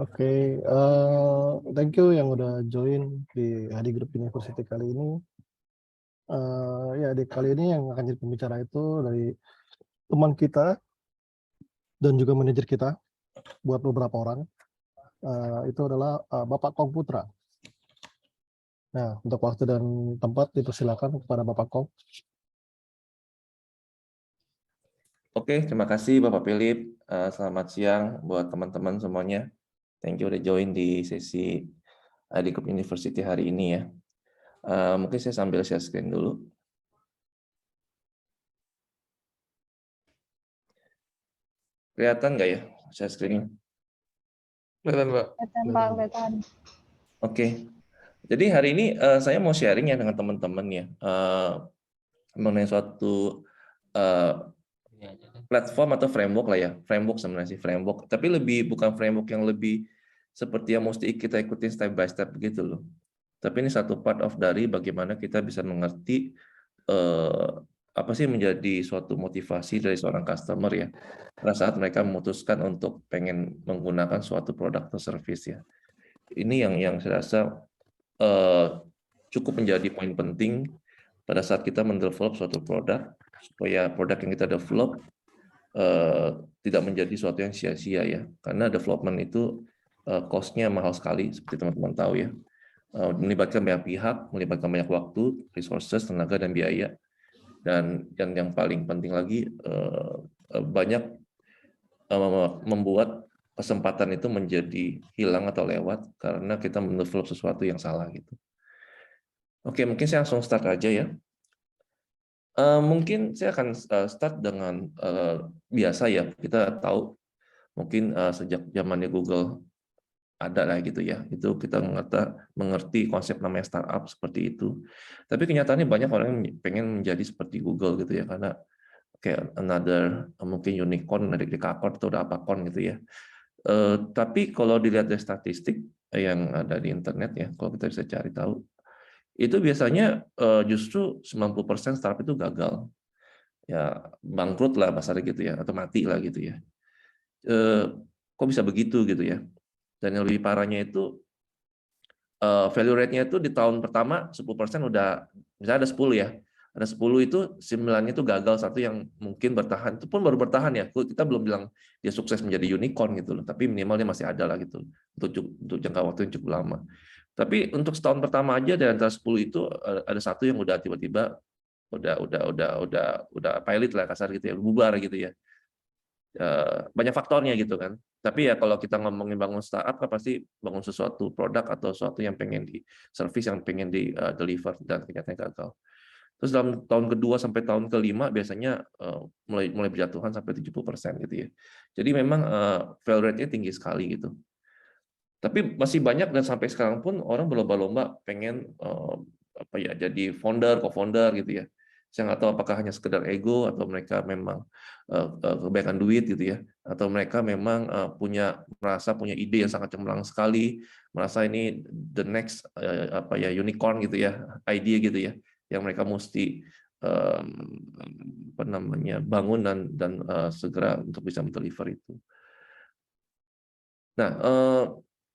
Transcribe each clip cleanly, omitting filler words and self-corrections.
Oke, thank you yang udah join di HD Group University kali ini. Ya, di kali ini yang akan jadi pembicara itu dari teman kita dan juga manajer kita buat beberapa orang. Itu adalah Bapak Kong Putra. Nah, untuk waktu dan tempat dipersilakan kepada Bapak Kong. Oke, terima kasih Bapak Philip. Selamat siang buat teman-teman semuanya. Thank you udah join di sesi HD Group University hari ini ya. Mungkin saya sambil share screen dulu. Kelihatan nggak ya share screen-nya? Kelihatan, Pak. Kelihatan, Pak, kelihatan. Oke. Jadi hari ini saya mau sharing ya dengan teman-teman ya mengenai suatu platform atau framework lah ya, framework sebenarnya sih framework, tapi lebih bukan framework yang lebih seperti yang mesti kita ikutin step by step begitu loh. Tapi ini satu part of dari bagaimana kita bisa mengerti apa sih menjadi suatu motivasi dari seorang customer ya, pada saat mereka memutuskan untuk pengen menggunakan suatu produk atau service ya. Ini yang saya rasa cukup menjadi poin penting pada saat kita mendevelop suatu produk, supaya produk yang kita develop tidak menjadi sesuatu yang sia-sia ya, karena development itu cost-nya mahal sekali seperti teman-teman tahu ya, melibatkan banyak pihak, melibatkan banyak waktu, resources, tenaga dan biaya, dan yang paling penting lagi banyak membuat kesempatan itu menjadi hilang atau lewat karena kita mendevelop sesuatu yang salah gitu. Oke, mungkin saya langsung start aja ya. Mungkin saya akan start dengan biasa ya, kita tahu mungkin sejak zamannya Google ada lah gitu ya, itu kita mengerti konsep namanya startup seperti itu. Tapi kenyataannya banyak orang yang pengen menjadi seperti Google gitu ya, karena kayak another mungkin unicorn, ada dekakorn atau ada apakon gitu ya. Tapi kalau dilihat dari statistik yang ada di internet ya, kalau kita bisa cari tahu, itu biasanya justru 90% startup itu gagal. Ya bangkrut lah pasarnya gitu ya, atau mati lah gitu ya. Kok bisa begitu gitu ya? Dan yang lebih parahnya itu value rate-nya itu di tahun pertama 10% udah, misalnya ada 10 ya, ada 10 itu 9-nya itu gagal, satu yang mungkin bertahan, itu pun baru bertahan ya, kita belum bilang dia sukses menjadi unicorn gitu loh, tapi minimal dia masih ada lah gitu untuk jangka waktu yang cukup lama. Tapi untuk setahun pertama aja dari antara 10 itu ada satu yang udah tiba-tiba udah pilot lah kasar gitu ya, bubar gitu ya. Banyak faktornya gitu kan. Tapi ya kalau kita ngomongin bangun startup kan pasti bangun sesuatu produk atau sesuatu yang pengen di service yang pengen di deliver dan kenyataannya gagal. Terus dalam tahun kedua sampai tahun kelima biasanya mulai berjatuhan sampai 70% gitu ya. Jadi memang fail rate-nya tinggi sekali gitu. Tapi masih banyak dan sampai sekarang pun orang berlomba-lomba pengen apa ya, jadi founder, co-founder gitu ya. Saya nggak tahu apakah hanya sekedar ego atau mereka memang kebanyakan duit gitu ya, atau mereka memang merasa punya ide yang sangat cemerlang sekali, merasa ini the next apa ya, unicorn gitu ya, idea gitu ya, yang mereka mesti apa namanya, bangun dan segera untuk bisa mendeliver itu. Nah,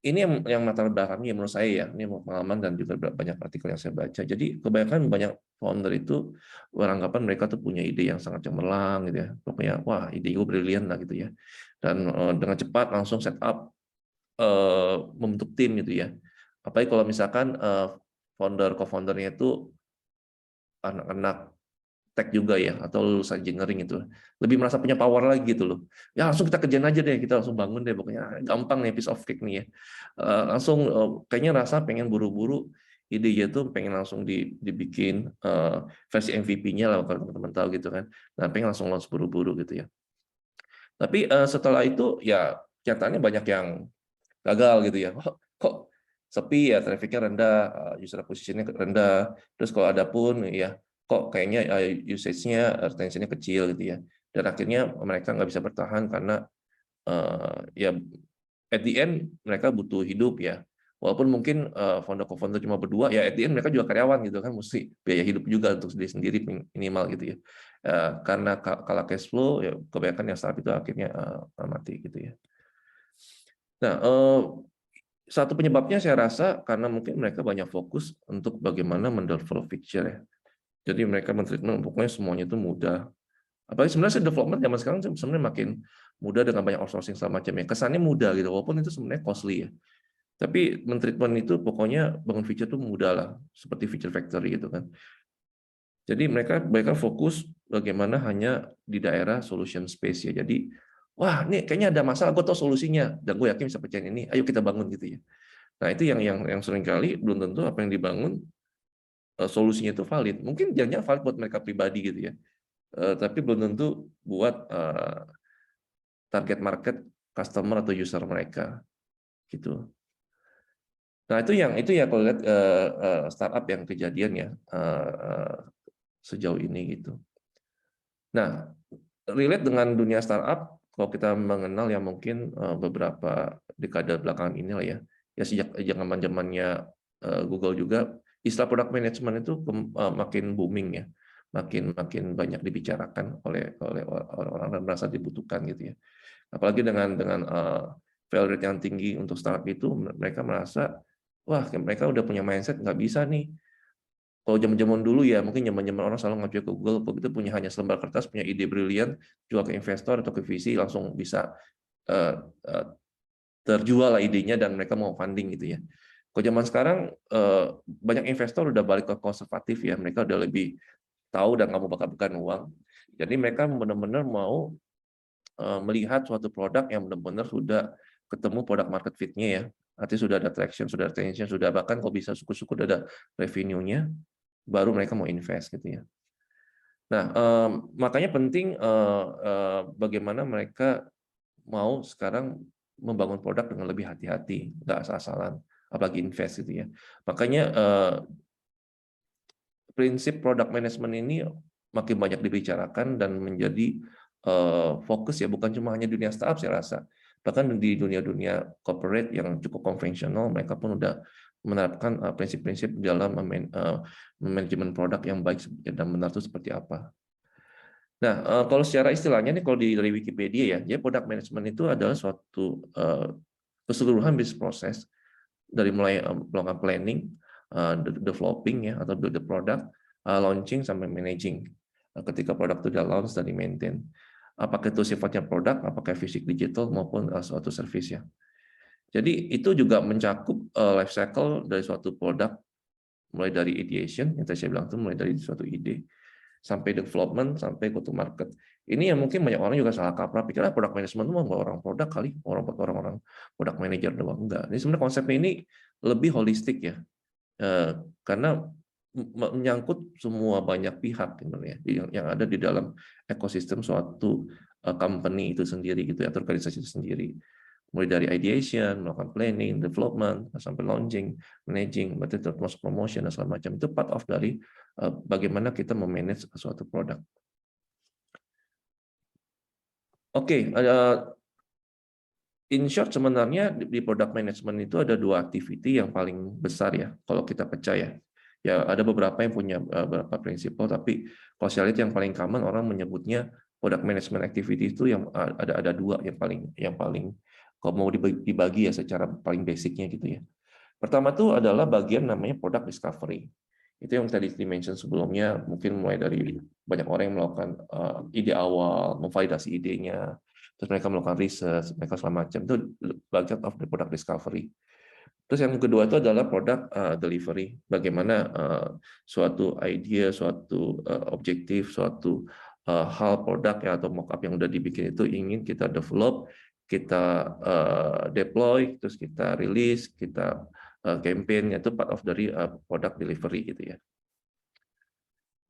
ini yang latar belakangnya menurut saya ya, ini pengalaman dan juga banyak artikel yang saya baca. Jadi kebanyakan banyak founder itu beranggapan mereka tuh punya ide yang sangat cemerlang gitu ya. Pokoknya wah, ide gue brilian lah gitu ya. Dan dengan cepat langsung set up membentuk tim gitu ya. Apalagi kalau misalkan co-foundernya itu anak-anak tech juga ya, atau lulusan engineering itu, lebih merasa punya power lagi gitu loh. Ya langsung kita kerjain aja deh, kita langsung bangun deh, pokoknya gampang nih, piece of cake nih ya. Langsung kayaknya rasa pengen buru-buru, idenya tuh pengen langsung dibikin versi MVP-nya lah kalau teman-teman tahu gitu kan. Nah, pengen langsung launch buru-buru gitu ya. Tapi setelah itu ya nyatanya banyak yang gagal gitu ya. Kok sepi ya, traffic-nya rendah, user acquisition-nya rendah. Terus kalau ada pun ya kok kayaknya usage-nya, retention-nya kecil gitu ya. Dan akhirnya mereka nggak bisa bertahan karena ya at the end mereka butuh hidup ya. Walaupun mungkin founder-co-founder cuma berdua, ya at the end mereka juga karyawan gitu kan, mesti biaya hidup juga untuk diri sendiri minimal gitu ya. Karena kalah cash flow, ya kebanyakan yang startup itu akhirnya mati gitu ya. Nah, satu penyebabnya saya rasa karena mungkin mereka banyak fokus untuk bagaimana mendevelop feature ya. Jadi mereka men-treatment pokoknya semuanya itu mudah. Apalagi sebenarnya development zaman sekarang sebenarnya makin mudah dengan banyak outsourcing segala macam ya. Kesannya mudah gitu, walaupun itu sebenarnya costly ya. Tapi men-treatment itu pokoknya bangun feature itu mudah lah, seperti feature factory gitu kan. Jadi mereka fokus bagaimana hanya di daerah solution space ya. Jadi, wah ini kayaknya ada masalah, gue tahu solusinya, dan gue yakin bisa pecahin ini, ayo kita bangun gitu ya. Nah itu yang seringkali belum tentu apa yang dibangun solusinya itu valid. Mungkin jangan valid buat mereka pribadi gitu ya. Tapi belum tentu buat target market customer atau user mereka gitu. Nah itu ya kalau lihat startup yang kejadian ya sejauh ini gitu. Nah relate dengan dunia startup kalau kita mengenal ya mungkin beberapa dekade belakangan ini lah ya. Ya sejak zaman-zamannya Google juga istilah product management itu makin booming ya. Makin banyak dibicarakan oleh orang-orang yang merasa dibutuhkan gitu ya. Apalagi dengan fail rate yang tinggi untuk startup itu, mereka merasa wah mereka udah punya mindset nggak bisa nih. Kalau zaman-zaman dulu ya mungkin zaman-zaman orang selalu ngacu ke Google, begitu punya hanya selembar kertas, punya ide brilian, jual ke investor atau ke VC langsung bisa terjual lah idenya dan mereka mau funding gitu ya. Kalau zaman sekarang banyak investor udah balik ke konservatif ya, mereka udah lebih tahu dan nggak mau bakar-bakar uang. Jadi mereka benar-benar mau melihat suatu produk yang benar-benar sudah ketemu produk market fit-nya ya. Artinya sudah ada traction, sudah ada attention, sudah bahkan kalau bisa syukur-syukur ada revenue-nya, baru mereka mau invest gitu ya. Nah, makanya penting bagaimana mereka mau sekarang membangun produk dengan lebih hati-hati, nggak asal-asalan, apalagi invest gitu ya. Makanya prinsip product management ini makin banyak dibicarakan dan menjadi fokus ya, bukan cuma hanya dunia startup saya rasa, bahkan di dunia-dunia corporate yang cukup konvensional mereka pun udah menerapkan prinsip-prinsip dalam manajemen produk yang baik dan benar itu seperti apa. Nah, kalau secara istilahnya nih kalau dari Wikipedia ya, product management itu adalah suatu keseluruhan bisnis proses dari mulai melakukan planning, developing ya atau build the product, launching sampai managing. Ketika produk itu sudah launch dan di-maintain. Apakah itu sifatnya produk, apakah fisik digital maupun suatu service ya. Jadi itu juga mencakup life cycle dari suatu produk mulai dari ideation yang tadi saya bilang itu mulai dari suatu ide sampai development sampai go to market. Ini yang mungkin banyak orang juga salah kaprah pikirnya product management itu mau orang produk kali, orang product manager doang enggak. Ini sebenarnya konsepnya ini lebih holistik ya. Karena menyangkut semua banyak pihak yang ada di dalam ekosistem suatu company itu sendiri gitu ya, atau organisasi itu sendiri. Mulai dari ideation, melakukan planning, development, sampai launching, managing, berarti termasuk promotion dan segala macam. Itu part of dari bagaimana kita memanage suatu produk. Oke, in short sebenarnya di product management itu ada dua activity yang paling besar ya, kalau kita percaya. Ya ada beberapa yang punya beberapa prinsipal, tapi kalau saya lihat yang paling common orang menyebutnya product management activity itu yang ada dua yang paling kalau mau dibagi ya secara paling basicnya gitu ya. Pertama tuh adalah bagian namanya product discovery. Itu yang tadi di-mention sebelumnya, mungkin mulai dari banyak orang yang melakukan ide awal, memvalidasi idenya, terus mereka melakukan research, mereka segala macam. Itu bagian of the product discovery. Terus yang kedua itu adalah product delivery. Bagaimana suatu idea, suatu objektif, suatu hal produk ya atau mockup yang udah dibikin itu ingin kita develop, kita deploy, terus kita release, kita campaign, itu part of dari product delivery gitu ya.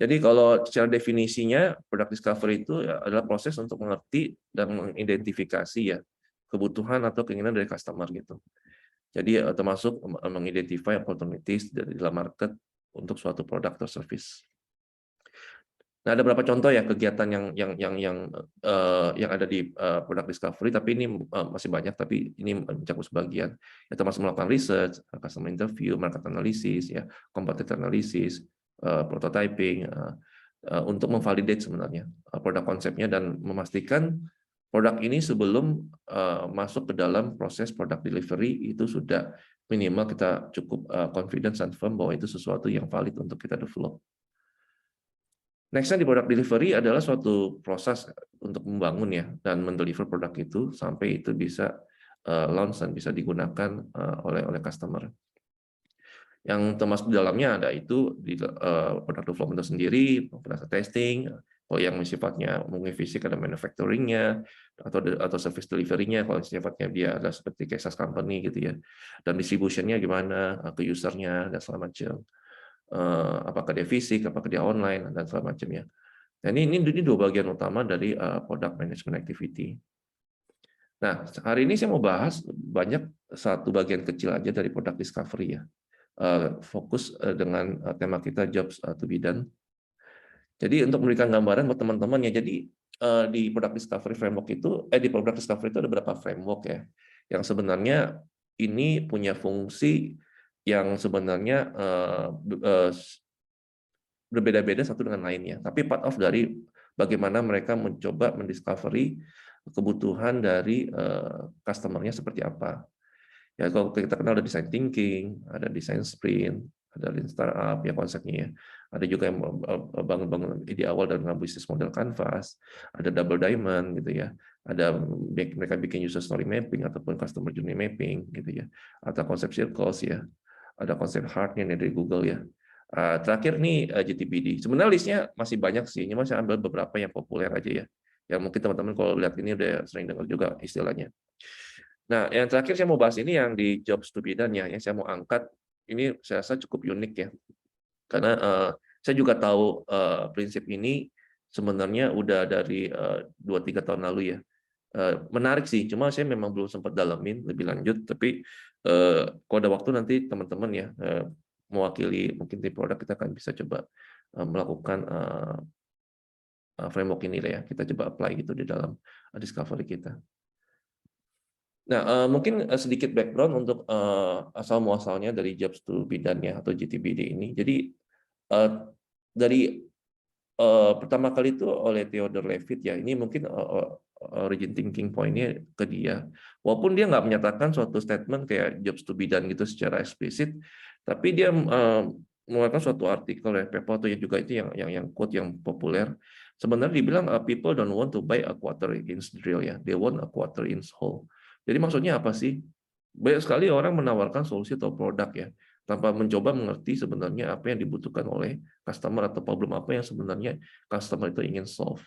Jadi kalau secara definisinya product discovery itu adalah proses untuk mengerti dan mengidentifikasi ya kebutuhan atau keinginan dari customer gitu. Jadi termasuk mengidentify opportunities dari dalam market untuk suatu produk atau service. Nah, ada beberapa contoh ya kegiatan yang ada di product discovery, tapi ini masih banyak, tapi ini mencakup sebagian. Ya, termasuk melakukan research, customer interview, market analysis, ya, competitor analysis, prototyping, untuk memvalidate sebenarnya produk konsepnya dan memastikan produk ini sebelum masuk ke dalam proses product delivery itu sudah minimal kita cukup confidence and firm bahwa itu sesuatu yang valid untuk kita develop. Nextnya di product delivery adalah suatu proses untuk membangun ya dan mendeliver produk itu sampai itu bisa launch dan bisa digunakan oleh customer. Yang termasuk di dalamnya ada itu di product development itu sendiri, proses testing, kalau yang sifatnya mungkin fisik ada manufacturing-nya atau service delivery-nya, kalau sifatnya dia ada seperti kayak SaaS company gitu ya, dan distribution-nya gimana ke user-nya dan segala macam. Apakah dia fisik, apakah dia online dan segala macamnya. Nah, ini dua bagian utama dari product management activity. Nah, hari ini saya mau bahas satu bagian kecil aja dari product discovery ya. Fokus dengan tema kita jobs to be done. Jadi untuk memberikan gambaran buat teman-teman ya, jadi di product discovery framework itu, di product discovery itu ada beberapa framework ya, yang sebenarnya ini punya fungsi yang sebenarnya berbeda-beda satu dengan lainnya, tapi part of dari bagaimana mereka mencoba mendiscovery kebutuhan dari customer-nya seperti apa. Ya, kalau kita kenal ada design thinking, ada design sprint, ada lean startup ya konsepnya ya. Ada juga yang bangun ide awal dan bisnis model canvas, ada double diamond gitu ya. Ada mereka bikin user story mapping ataupun customer journey mapping gitu ya. Atau konsep circles ya. Ada konsep heart-nya dari Google ya. Terakhir nih GTPD. Sebenarnya listnya masih banyak sih, cuma saya ambil beberapa yang populer aja ya. Yang mungkin teman-teman kalau lihat ini udah sering dengar juga istilahnya. Nah, yang terakhir saya mau bahas ini yang di jobs to be done ya, yang saya mau angkat ini saya rasa cukup unik ya, karena saya juga tahu prinsip ini sebenarnya udah dari 2-3 tahun lalu ya. Menarik sih, cuma saya memang belum sempat dalamin lebih lanjut, tapi kalau ada waktu nanti teman-teman ya mewakili mungkin tim produk kita akan bisa coba melakukan framework ini lah ya, kita coba apply gitu di dalam discovery kita. Nah, mungkin sedikit background untuk asal-muasalnya dari jobs to be done ya, atau JTBD ini. Jadi, dari pertama kali itu oleh Theodore Levitt ya, ini mungkin origin thinking point-nya ke dia. Walaupun dia nggak menyatakan suatu statement kayak jobs to be done gitu secara eksplisit, tapi dia mengeluarkan suatu artikel ya, paper atau juga itu yang quote yang populer. Sebenarnya dibilang people don't want to buy a quarter inch drill ya, they want a quarter inch hole. Jadi maksudnya apa sih? Banyak sekali orang menawarkan solusi atau produk ya, tanpa mencoba mengerti sebenarnya apa yang dibutuhkan oleh customer atau problem apa yang sebenarnya customer itu ingin solve.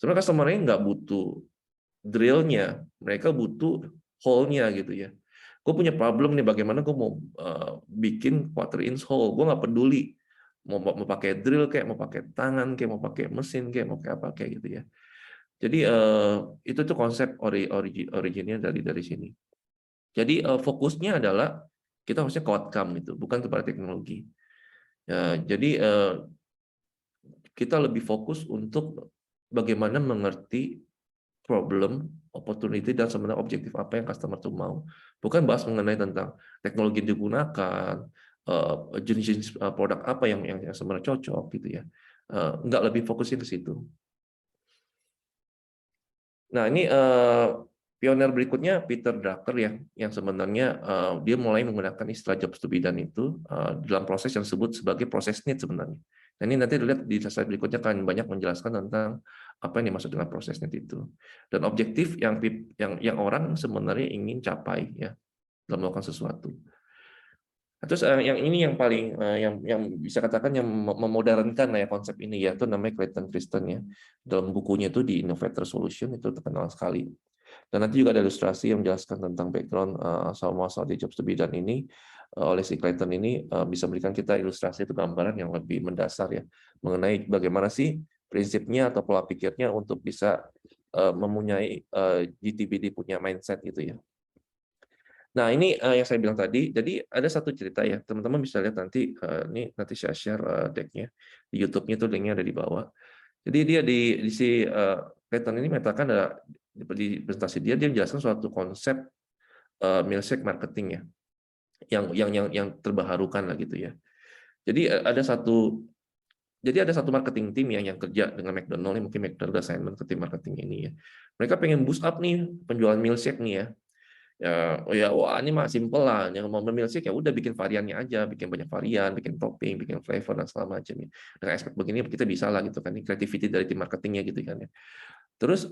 Sebenarnya customer-nya nggak butuh drill-nya, mereka butuh hole-nya gitu ya. Gue punya problem nih, bagaimana gue mau bikin quarter inch hole, gue nggak peduli mau pakai drill kayak, mau pakai tangan kayak, mau pakai mesin kayak, mau pakai apa kayak gitu ya. Jadi itu tuh konsep originnya dari sini. Jadi fokusnya adalah kita harusnya ke outcome itu, bukan kepada teknologi. Ya, jadi kita lebih fokus untuk bagaimana mengerti problem, opportunity, dan sebenarnya objektif apa yang customer tuh mau. Bukan bahas mengenai tentang teknologi yang digunakan, jenis-jenis produk apa yang sebenarnya cocok gitu ya. Nggak lebih fokusin ke situ. Nah, ini pionir berikutnya Peter Drucker ya, yang sebenarnya dia mulai menggunakan istilah jobs to be done itu dalam proses yang disebut sebagai proses need sebenarnya. Nah, ini nanti dilihat di slide berikutnya akan banyak menjelaskan tentang apa yang dimaksud dengan proses need itu dan objektif yang orang sebenarnya ingin capai ya dalam melakukan sesuatu. Terus yang ini yang paling yang bisa katakan yang memodernkan ya konsep ini ya, itu namanya Clayton Christensen ya. Dalam bukunya itu di Innovator Solution itu terkenal sekali. Dan nanti juga ada ilustrasi yang menjelaskan tentang background asal-muasal di jobs to be done ini oleh si Clayton ini bisa memberikan kita ilustrasi atau gambaran yang lebih mendasar ya mengenai bagaimana sih prinsipnya atau pola pikirnya untuk bisa mempunyai GTBD punya mindset gitu ya. Nah, ini yang saya bilang tadi. Jadi ada satu cerita ya, teman-teman bisa lihat nanti. Ini nanti saya share deck-nya di YouTube-nya, itu link-nya ada di bawah. Jadi dia di si Clayton ini mengatakan ada di presentasi dia menjelaskan suatu konsep milkshake marketing ya, yang terbaharukan lah gitu ya. Jadi ada satu Jadi ada satu marketing team yang kerja dengan McDonald, mungkin McDonald assignment ke tim marketing ini ya. Mereka pengen boost up nih penjualan milkshake nih ya. Wah ini mah simple lah. Yang mau milkshake ya udah bikin variannya aja, bikin banyak varian, bikin topping, bikin flavor dan segala macam ya. Dengan aspek begini kita bisa lah gitu kan, ini creativity dari tim marketingnya gitu kan ya. Terus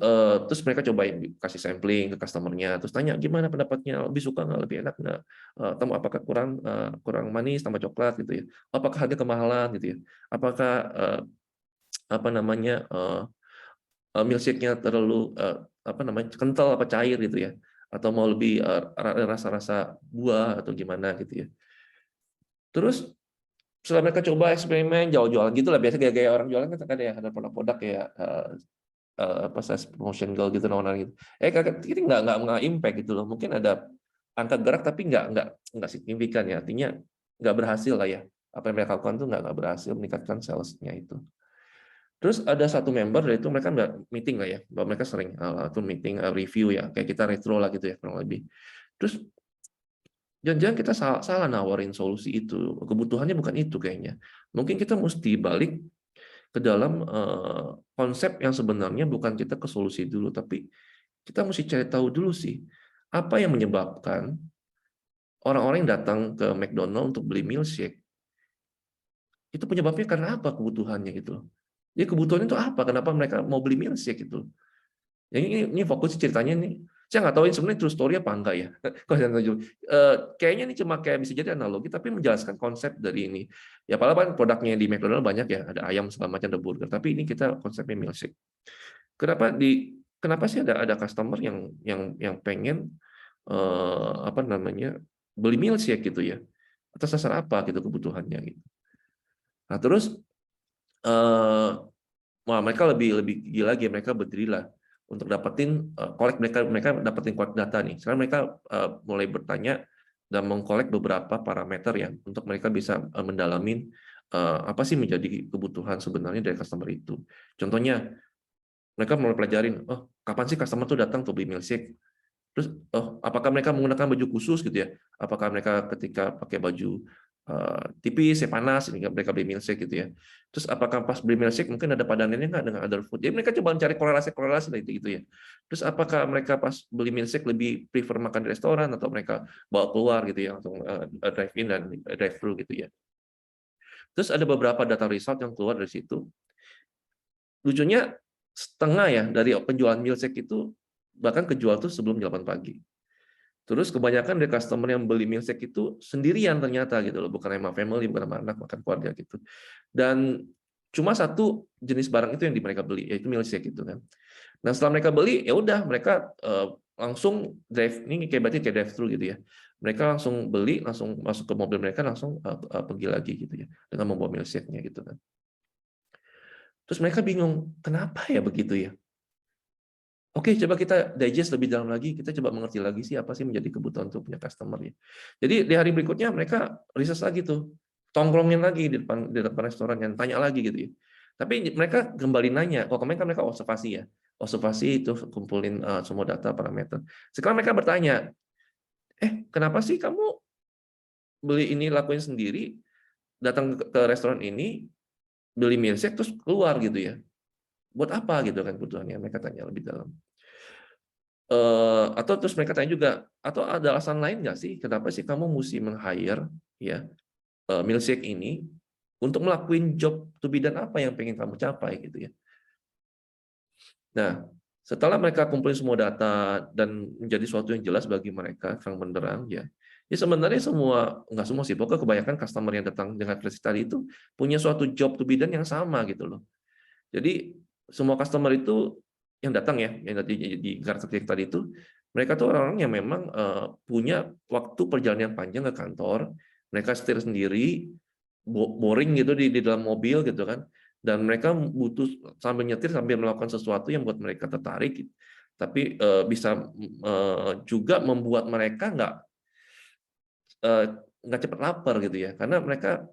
mereka cobain kasih sampling ke customernya, terus tanya gimana pendapatnya, lebih suka nggak, lebih enak nggak, kamu apakah kurang manis tambah coklat gitu ya, apakah harga kemahalan gitu ya, apakah apa namanya milkshake-nya terlalu kental apa cair gitu ya, atau mau lebih rasa-rasa buah atau gimana gitu ya. Terus setelah mereka coba eksperimen jualan gitu lah, biasa gaya-gaya orang jualan kan ada produk-produk kayak size promotion goal gitu gitu. Kita nggak impact gitu loh. Mungkin ada angka gerak tapi nggak signifikan ya. Artinya nggak berhasil lah ya. Apa yang mereka lakukan tuh nggak berhasil meningkatkan salesnya itu. Terus ada satu member dari itu mereka nggak meeting lah ya. Bahwa mereka sering tuh meeting review ya. Kayak kita retro lah gitu ya kurang lebih. Terus jangan-jangan kita salah nawarin solusi itu. Kebutuhannya bukan itu kayaknya. Mungkin kita mesti balik ke dalam konsep yang sebenarnya bukan kita ke solusi dulu, tapi kita mesti cari tahu dulu sih, apa yang menyebabkan orang-orang yang datang ke McDonald untuk beli milkshake, itu penyebabnya karena apa kebutuhannya gitu. Jadi kebutuhannya itu apa, kenapa mereka mau beli milkshake gitu. Ini fokus ceritanya nih. Saya nggak tahu ini sebenarnya true story apa enggak ya. Kayaknya ini cuma kayak bisa jadi analogi, tapi menjelaskan konsep dari ini. Ya padahal kan produknya di McDonald banyak ya, ada ayam segala macam, ada burger. Tapi ini kita konsepnya milkshake. Kenapa sih ada customer yang pengen beli milkshake gitu ya? Atas dasar apa gitu kebutuhannya gitu. Nah terus mereka lebih gila lagi, mereka berdirilah untuk dapetin mereka dapetin collect data nih. Sekarang mereka mulai bertanya dan mengkolek beberapa parameter ya untuk mereka bisa mendalamin apa sih menjadi kebutuhan sebenarnya dari customer itu. Contohnya mereka mulai pelajarin, kapan sih customer tuh datang untuk beli milkshake? Terus apakah mereka menggunakan baju khusus gitu ya? Apakah mereka ketika pakai baju tipis ya panas sehingga mereka beli milkshake gitu ya. Terus apakah pas beli milkshake mungkin ada padanannya nggak dengan other food? Jadi mereka coba mencari korelasi gitu ya. Terus apakah mereka pas beli milkshake lebih prefer makan di restoran atau mereka bawa keluar gitu ya, langsung drive in dan drive thru gitu ya. Terus ada beberapa data result yang keluar dari situ. Lucunya setengah ya dari penjualan milkshake itu bahkan kejual tuh sebelum jam 8 pagi. Terus kebanyakan dari customer yang beli milkshake itu sendirian ternyata gitu loh, bukan sama family, bukan sama anak, bukan keluarga gitu. Dan cuma satu jenis barang itu yang mereka beli, yaitu milkshake gitu kan. Nah setelah mereka beli, ya udah mereka langsung berarti kayak drive thru gitu ya. Mereka langsung beli, langsung masuk ke mobil mereka, langsung pergi lagi gitu ya, dengan membawa milkshake-nya gitu kan. Terus mereka bingung, kenapa ya begitu ya? Oke, coba kita digest lebih dalam lagi, kita coba mengerti lagi sih apa sih menjadi kebutuhan untuk punya customer ya. Jadi di hari berikutnya mereka riset lagi tuh, tongkrongin lagi di depan restoran yang tanya lagi gitu ya. Tapi mereka kembali nanya, kemarin kan mereka observasi ya, observasi itu kumpulin semua data parameter. Sekarang mereka bertanya, kenapa sih kamu beli ini lakuin sendiri, datang ke restoran ini, beli milkshake terus keluar gitu ya. Buat apa gitu kan kebutuhannya, mereka tanya lebih dalam. Atau terus mereka tanya juga, atau ada alasan lain nggak sih kenapa sih kamu mesti meng-hire ya milkshake ini untuk melakukan job to be done apa yang pengen kamu capai gitu ya. Nah setelah mereka kumpulin semua data dan menjadi sesuatu yang jelas bagi mereka terang benderang ya sebenarnya nggak semua sih, pokoknya kebanyakan customer yang datang dengan versi tadi itu punya suatu job to be done yang sama gitu loh. Jadi semua customer itu yang datang ya, yang di karakteristik tadi itu, mereka tuh orang-orang yang memang punya waktu perjalanan panjang ke kantor, mereka setir sendiri, boring gitu di dalam mobil gitu kan, dan mereka butuh sambil nyetir sambil melakukan sesuatu yang buat mereka tertarik, tapi bisa juga membuat mereka nggak cepat lapar gitu ya, karena mereka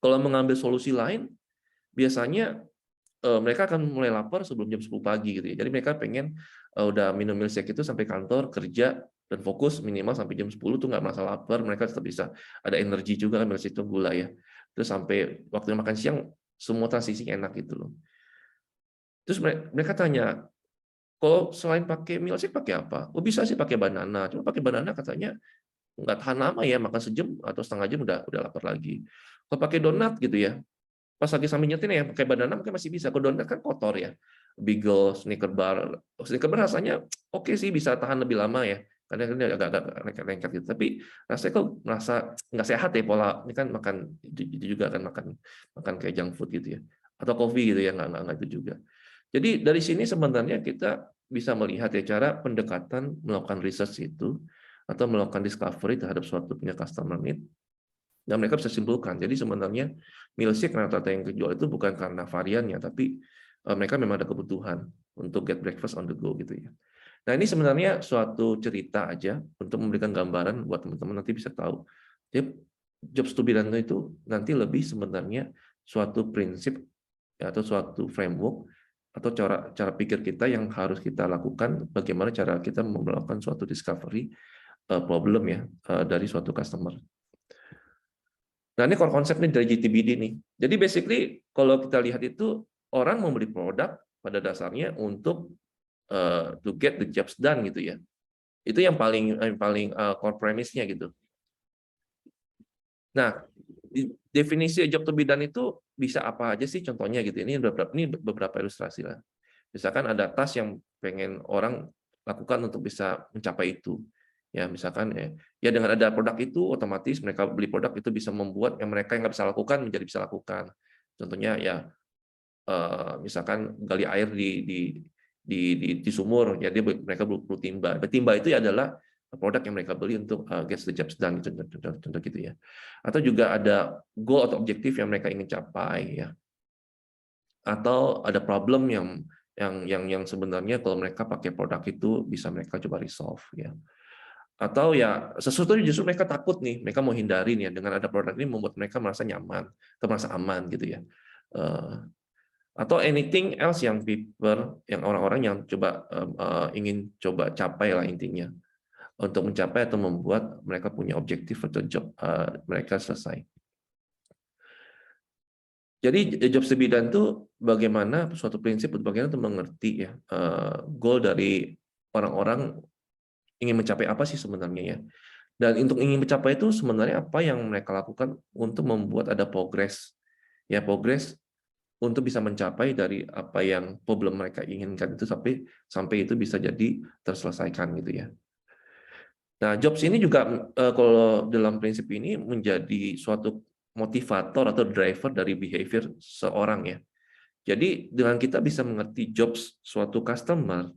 kalau mengambil solusi lain biasanya mereka akan mulai lapar sebelum jam 10 pagi gitu ya. Jadi mereka pengen udah minum milkshake itu sampai kantor, kerja, dan fokus minimal sampai jam 10 tuh nggak merasa lapar, mereka tetap bisa ada energi juga kan, milkshake itu gula ya. Terus sampai waktu makan siang semua transisi enak gitu loh. Terus mereka tanya, kalau selain pakai milkshake pakai apa? Oh bisa sih pakai banana. Cuma pakai banana katanya nggak tahan lama ya, makan sejam atau setengah jam udah lapar lagi. Kalau pakai donat gitu ya, pas lagi sambil nyetin ya pakai banana mungkin masih bisa. Kalau donat kan kotor ya. Bagel, Snicker bar rasanya oke sih, bisa tahan lebih lama ya. Karena ini agak lengket gitu. Tapi rasanya kok merasa nggak sehat ya pola. Ini kan makan itu juga kan makan kayak junk food gitu ya. Atau kopi gitu ya, nggak itu juga. Jadi dari sini sebenarnya kita bisa melihat ya cara pendekatan melakukan research itu atau melakukan discovery terhadap suatu punya customer need, dan mereka bisa simpulkan. Jadi sebenarnya milkshake rata-rata yang kejual itu bukan karena variannya, tapi mereka memang ada kebutuhan untuk get breakfast on the go gitu ya. Nah ini sebenarnya suatu cerita aja untuk memberikan gambaran buat teman-teman nanti bisa tahu. Jadi jobs to be done itu nanti lebih sebenarnya suatu prinsip atau suatu framework atau cara pikir kita yang harus kita lakukan, bagaimana cara kita melakukan suatu discovery problem ya dari suatu customer. Nah ini core konsepnya dari JTBD nih. Jadi basically kalau kita lihat itu orang membeli produk pada dasarnya untuk to get the jobs done gitu ya. Itu yang paling core premise-nya gitu. Nah definisi job to be done itu bisa apa aja sih contohnya gitu. Ini beberapa ilustrasi lah. Misalkan ada task yang pengen orang lakukan untuk bisa mencapai itu. Ya, misalkan ya dengan ada produk itu otomatis mereka beli produk itu bisa membuat yang mereka yang nggak bisa lakukan menjadi bisa lakukan. Contohnya ya misalkan gali air di sumur, jadi mereka perlu timba. Timba itu adalah produk yang mereka beli untuk get the jobs done, contoh gitu ya. Atau juga ada goal atau objektif yang mereka ingin capai ya. Atau ada problem yang sebenarnya kalau mereka pakai produk itu bisa mereka coba resolve ya. Atau ya sesuatu justru mereka takut nih, mereka mau hindarin ya, dengan ada produk ini membuat mereka merasa nyaman atau merasa aman gitu ya. Atau anything else yang orang-orang yang coba ingin coba capai lah intinya, untuk mencapai atau membuat mereka punya objektif atau job mereka selesai. Jadi job to be done itu bagaimana suatu prinsip untuk bagaimana untuk mengerti ya goal dari orang-orang ingin mencapai apa sih sebenarnya ya. Dan untuk ingin mencapai itu sebenarnya apa yang mereka lakukan untuk membuat ada progres ya, progres untuk bisa mencapai dari apa yang problem mereka inginkan itu sampai itu bisa jadi terselesaikan gitu ya. Nah, jobs ini juga kalau dalam prinsip ini menjadi suatu motivator atau driver dari behavior seorang ya. Jadi dengan kita bisa mengerti jobs suatu customer,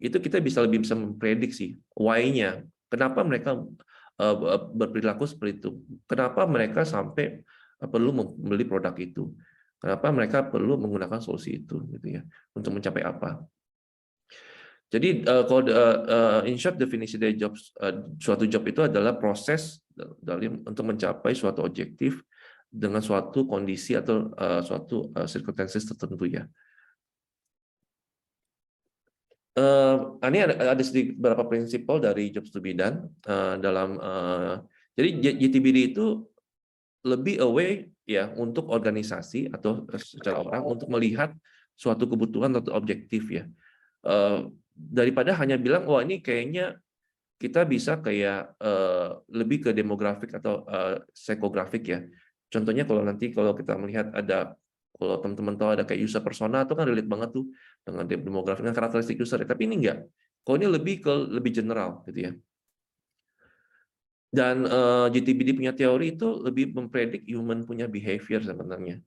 itu kita lebih bisa memprediksi why-nya. Kenapa mereka berperilaku seperti itu? Kenapa mereka sampai perlu membeli produk itu? Kenapa mereka perlu menggunakan solusi itu gitu ya, untuk mencapai apa? Jadi kalau in short definisi dari suatu job itu adalah proses untuk mencapai suatu objektif dengan suatu kondisi atau suatu circumstances tertentu ya. Ini ada sedikit beberapa prinsipal dari jobs to be done dalam jadi JTBD itu lebih away ya untuk organisasi atau secara orang untuk melihat suatu kebutuhan atau objektif ya. Daripada hanya bilang wah ini kayaknya kita bisa kayak lebih ke demografik atau psikografik ya. Contohnya kalau kita melihat ada, kalau teman-teman tahu ada kayak user persona itu kan relate banget tuh dengan demografi dan karakteristik user. Tapi ini enggak. Kalau ini lebih general gitu ya. Dan JTBD punya teori itu lebih mempredik human punya behavior sebenarnya.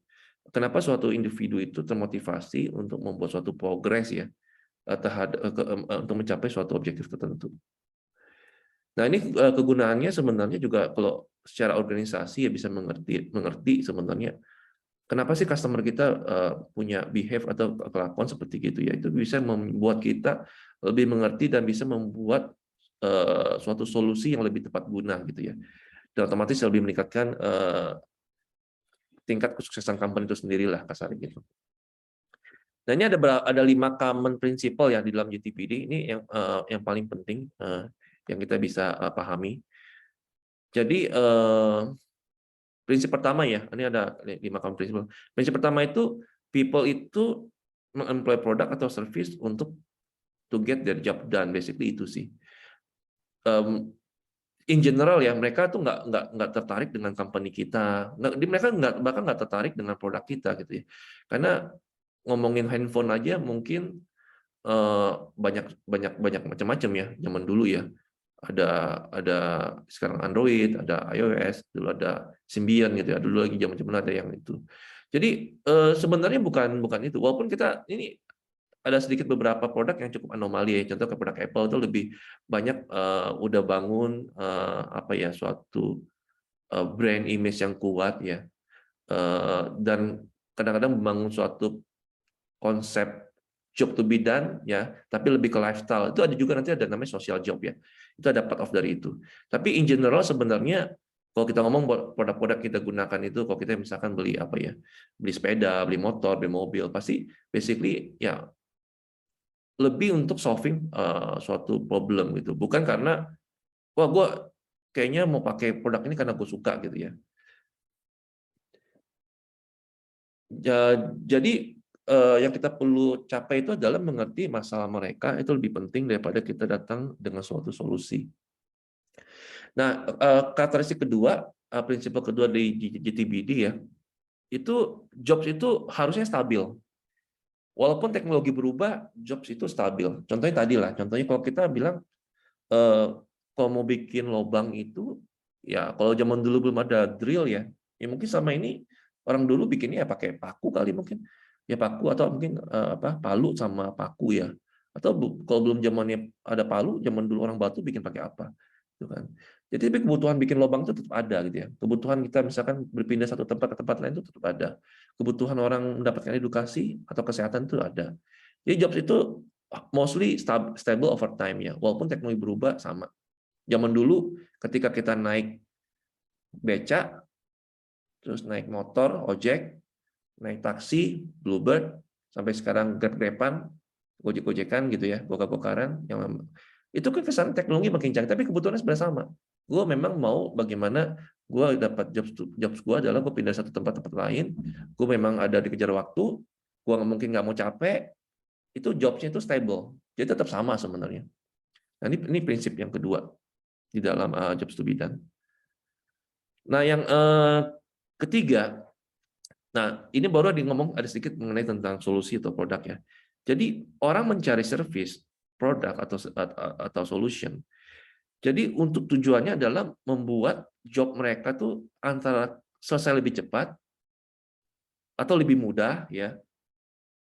Kenapa suatu individu itu termotivasi untuk membuat suatu progres ya untuk mencapai suatu objektif tertentu. Nah ini kegunaannya sebenarnya juga kalau secara organisasi ya bisa mengerti sebenarnya kenapa sih customer kita punya behave atau kelakuan seperti gitu ya. Itu bisa membuat kita lebih mengerti dan bisa membuat suatu solusi yang lebih tepat guna gitu ya. Dan otomatis lebih meningkatkan tingkat kesuksesan company itu sendirilah kasarnya gitu. Nah ini ada 5 common principle ya di dalam JTBD ini yang paling penting yang kita bisa pahami. Jadi Prinsip pertama ya, ini ada 5 prinsip. Prinsip pertama itu people itu mengemploy produk atau service untuk to get their job done, basically itu sih. In general ya, mereka tuh nggak tertarik dengan company kita, mereka bahkan nggak tertarik dengan produk kita gitu ya. Karena ngomongin handphone aja mungkin banyak macam-macam ya zaman dulu ya. Ada sekarang Android, ada iOS, dulu ada Symbian gitu ya, dulu lagi zaman-zaman ada yang itu. Jadi sebenarnya bukan itu, walaupun kita ini ada sedikit beberapa produk yang cukup anomali ya. Contoh ke produk Apple itu lebih banyak udah bangun apa ya, suatu brand image yang kuat ya, dan kadang-kadang membangun suatu konsep job to be done ya, tapi lebih ke lifestyle. Itu ada juga nanti ada namanya social job ya. Itu ada part of dari itu. Tapi in general sebenarnya kalau kita ngomong produk-produk kita gunakan itu, kalau kita misalkan beli apa ya, beli sepeda, beli motor, beli mobil, pasti basically ya lebih untuk solving suatu problem gitu. Bukan karena wah gue kayaknya mau pakai produk ini karena gue suka gitu ya. Jadi yang kita perlu capai itu adalah mengerti masalah mereka, itu lebih penting daripada kita datang dengan suatu solusi. Nah, karakteristik kedua, prinsip kedua di JTBD ya, itu jobs itu harusnya stabil. Walaupun teknologi berubah, jobs itu stabil. Contohnya tadi lah, contohnya kalau kita bilang kalau mau bikin lubang itu, ya kalau zaman dulu belum ada drill ya, ya mungkin sama ini orang dulu bikinnya ya pakai paku kali mungkin, ya paku atau mungkin palu sama paku ya, atau kalau belum zamannya ada palu, zaman dulu orang batu bikin pakai apa, gitu kan. Jadi kebutuhan bikin lubang itu tetap ada gitu ya. Kebutuhan kita misalkan berpindah satu tempat ke tempat lain itu tetap ada. Kebutuhan orang mendapatkan edukasi atau kesehatan itu ada. Jadi jobs itu mostly stable over time ya, walaupun teknologi berubah sama. Zaman dulu ketika kita naik beca, terus naik motor, ojek, naik taksi, Bluebird, sampai sekarang Grab-Graban, Gojek-Gojekan gitu ya, Gokar-Gokaran, yang itu kan kesan teknologi makin canggih, tapi kebutuhannya sebenarnya sama. Gue memang mau bagaimana gue dapat jobs gue adalah gue pindah satu tempat lain, gue memang ada dikejar waktu, gue mungkin nggak mau capek, itu jobsnya itu stable, jadi tetap sama sebenarnya. Nah ini prinsip yang kedua di dalam jobs to be done. Nah yang ketiga, nah ini baru ngomong ada sedikit mengenai tentang solusi atau produk ya. Jadi orang mencari service, produk atau solution. Jadi untuk tujuannya adalah membuat job mereka tuh antara selesai lebih cepat atau lebih mudah ya,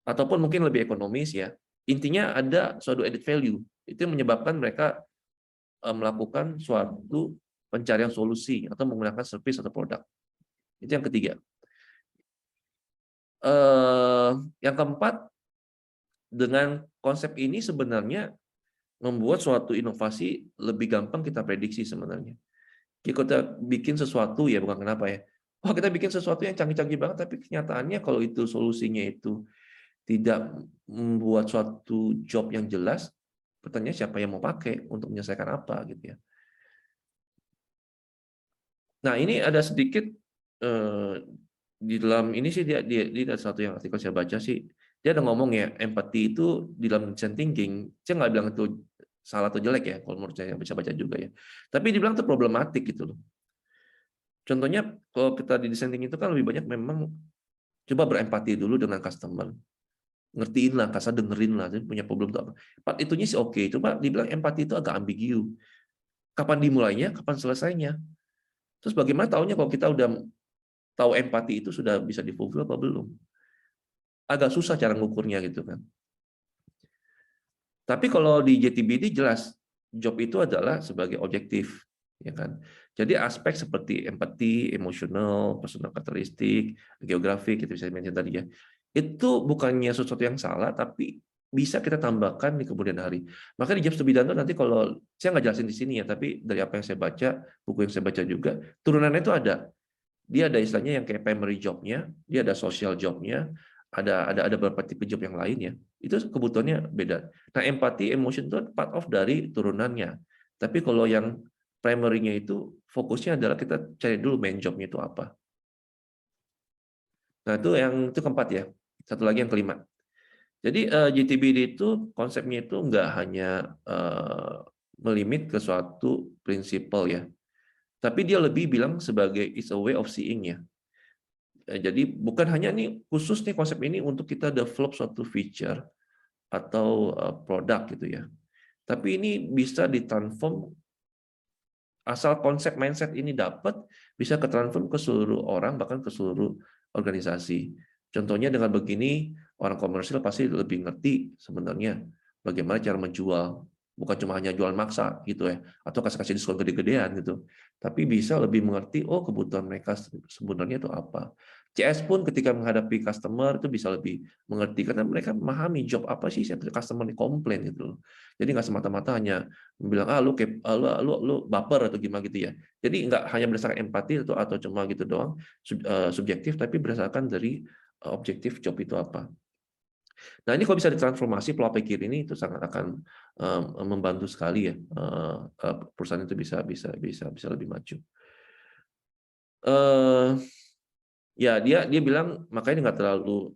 ataupun mungkin lebih ekonomis ya. Intinya ada suatu added value. Itu yang menyebabkan mereka melakukan suatu pencarian solusi atau menggunakan service atau produk. Itu yang ketiga. Yang keempat, dengan konsep ini sebenarnya membuat suatu inovasi lebih gampang kita prediksi sebenarnya. Kita bikin sesuatu ya, bukan kenapa ya. Wah, kita bikin sesuatu yang canggih-canggih banget, tapi kenyataannya kalau itu solusinya itu tidak membuat suatu job yang jelas, pertanyaan siapa yang mau pakai untuk menyelesaikan apa gitu ya. Nah, ini ada sedikit di dalam ini sih dia ada satu yang artikel saya baca sih, dia ada ngomong ya, empati itu di dalam design thinking, saya nggak bilang itu salah atau jelek ya, kalau menurut saya bisa baca juga ya. Tapi dibilang itu problematik gitu loh. Contohnya kalau kita di design thinking itu kan lebih banyak memang coba berempati dulu dengan customer. Ngertiin lah, kasar dengerin lah, dia punya problem itu apa. Part itunya sih oke, coba dibilang empati itu agak ambigu. Kapan dimulainya, kapan selesainya. Terus bagaimana tahunya kalau kita udah tahu empati itu sudah bisa difulfill apa belum? Agak susah cara ngukurnya gitu kan. Tapi kalau di JTBD jelas job itu adalah sebagai objektif, ya kan. Jadi aspek seperti empati, emosional, personal karakteristik, geografi kita bisa mention tadi ya. Itu bukannya sesuatu yang salah, tapi bisa kita tambahkan di kemudian hari. Maka di Jobs to be done nanti kalau saya nggak jelasin di sini ya, tapi dari apa yang saya baca, buku yang saya baca juga, turunannya itu ada. Dia ada istilahnya yang kayak primary job-nya, dia ada social job-nya, ada beberapa tipe job yang lain ya. Itu kebutuhannya beda. Nah, empati, emotion itu part of dari turunannya. Tapi kalau yang primary-nya itu fokusnya adalah kita cari dulu main job-nya itu apa. Nah, itu keempat ya. Satu lagi yang kelima. Jadi GTBD itu konsepnya itu nggak hanya melimit ke suatu prinsipal ya, tapi dia lebih bilang sebagai it's a way of seeing ya. Jadi bukan hanya nih khusus nih konsep ini untuk kita develop suatu feature atau produk gitu ya, tapi ini bisa ditransform asal konsep mindset ini dapat, bisa ketransform ke seluruh orang, bahkan ke seluruh organisasi. Contohnya dengan begini, orang komersil pasti lebih ngerti sebenarnya bagaimana cara menjual. Bukan cuma hanya jual maksa gitu ya, atau kasih diskon gede-gedean gitu. Tapi bisa lebih mengerti, oh kebutuhan mereka sebenarnya itu apa. CS pun ketika menghadapi customer itu bisa lebih mengerti, karena mereka memahami job apa sih yang customer komplain gitu. Jadi nggak semata-mata hanya bilang lu baper atau gimana gitu ya. Jadi nggak hanya berdasarkan empati atau cuma gitu doang subjektif, tapi berdasarkan dari objektif job itu apa. Nah ini kalau bisa ditransformasi pola pikir ini itu sangat akan membantu sekali ya perusahaan itu bisa lebih maju. Ya dia bilang makanya nggak terlalu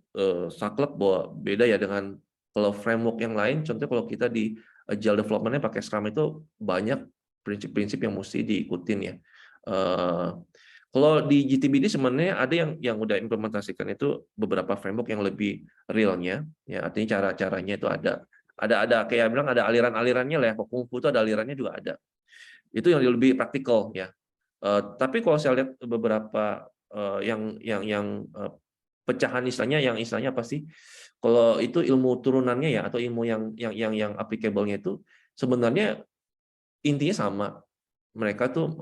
saklek bahwa beda ya dengan kalau framework yang lain. Contohnya kalau kita di agile development-nya pakai Scrum itu banyak prinsip-prinsip yang mesti diikutin ya. Kalau di GTBD sebenarnya ada yang udah implementasikan itu beberapa framework yang lebih realnya, ya artinya cara-caranya itu ada kayak bilang ada aliran-alirannya lah ya. Kung Fu itu ada alirannya juga ada. Itu yang lebih praktikal ya. Tapi kalau saya lihat beberapa yang pecahan istilahnya apa sih? Kalau itu ilmu turunannya ya atau ilmu yang applicable-nya itu sebenarnya intinya sama. Mereka tuh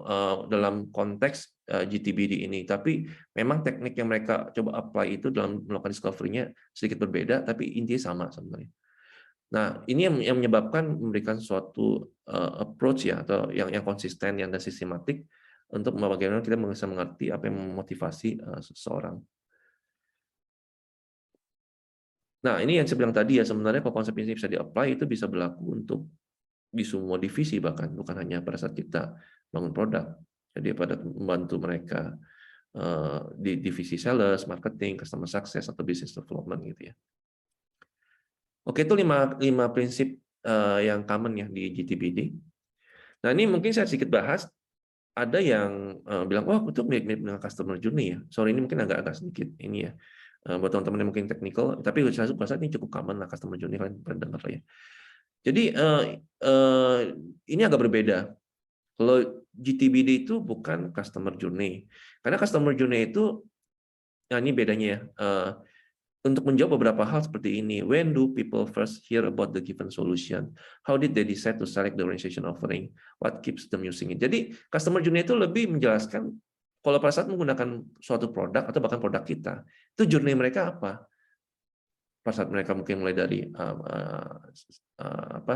dalam konteks GTBD ini, tapi memang teknik yang mereka coba apply itu dalam melakukan discovery-nya sedikit berbeda, tapi intinya sama sebenarnya. Nah, ini yang menyebabkan memberikan suatu approach ya atau yang konsisten, yang sistematik untuk bagaimana kita bisa mengerti apa yang memotivasi seseorang. Nah, ini yang saya bilang tadi ya, sebenarnya kalau konsep ini bisa di-apply, itu bisa berlaku untuk di semua divisi bahkan, bukan hanya pada saat kita bangun produk. Jadi pada membantu mereka di divisi sales, marketing, customer success, atau business development gitu ya. Oke, itu 5 prinsip yang common ya di GTBD. Nah, ini mungkin saya sedikit bahas. Ada yang bilang, wah itu mirip-mirip dengan customer journey ya. Sorry, ini mungkin agak sedikit ini ya. Buat teman-teman yang mungkin technical, tapi saya rasa ini cukup common lah customer journey, kalian pernah dengar lah ya. Jadi ini agak berbeda. Kalau GTBD itu bukan customer journey. Karena customer journey itu, nah ini bedanya ya. Untuk menjawab beberapa hal seperti ini, when do people first hear about the given solution? How did they decide to select the organization offering? What keeps them using it? Jadi customer journey itu lebih menjelaskan kalau pada saat menggunakan suatu produk atau bahkan produk kita, itu journey mereka apa? Pada saat mereka mungkin mulai dari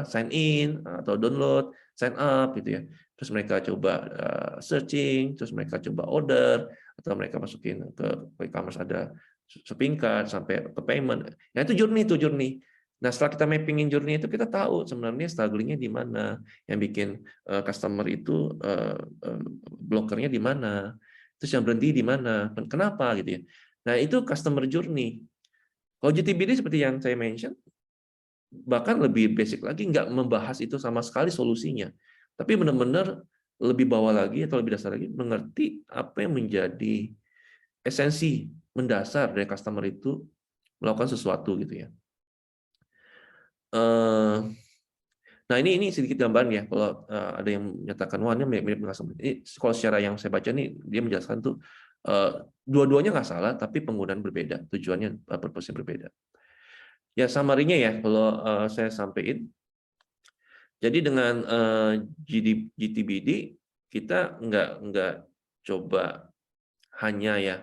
sign in atau download, sign up gitu ya. Terus mereka coba searching, terus mereka coba order, atau mereka masukin ke e-commerce ada shopping cart sampai ke payment. Nah itu journey. Nah setelah kita mappingin journey itu kita tahu sebenarnya strugglingnya di mana, yang bikin customer itu blokernya di mana, terus yang berhenti di mana, kenapa gitu ya. Nah itu customer journey. Kalau GTBD seperti yang saya mention, bahkan lebih basic lagi, nggak membahas itu sama sekali solusinya, tapi benar-benar lebih bawah lagi atau lebih dasar lagi, mengerti apa yang menjadi esensi mendasar dari customer itu melakukan sesuatu gitu ya. Nah ini sedikit gambaran ya, kalau ada yang menyatakan wah ini mirip dengan customer. Ini kalau secara yang saya baca nih dia menjelaskan tuh dua-duanya nggak salah, tapi penggunaan berbeda, tujuannya purpose-nya berbeda. Ya summary-nya ya kalau saya sampaikan. Jadi dengan GTBD kita nggak coba hanya ya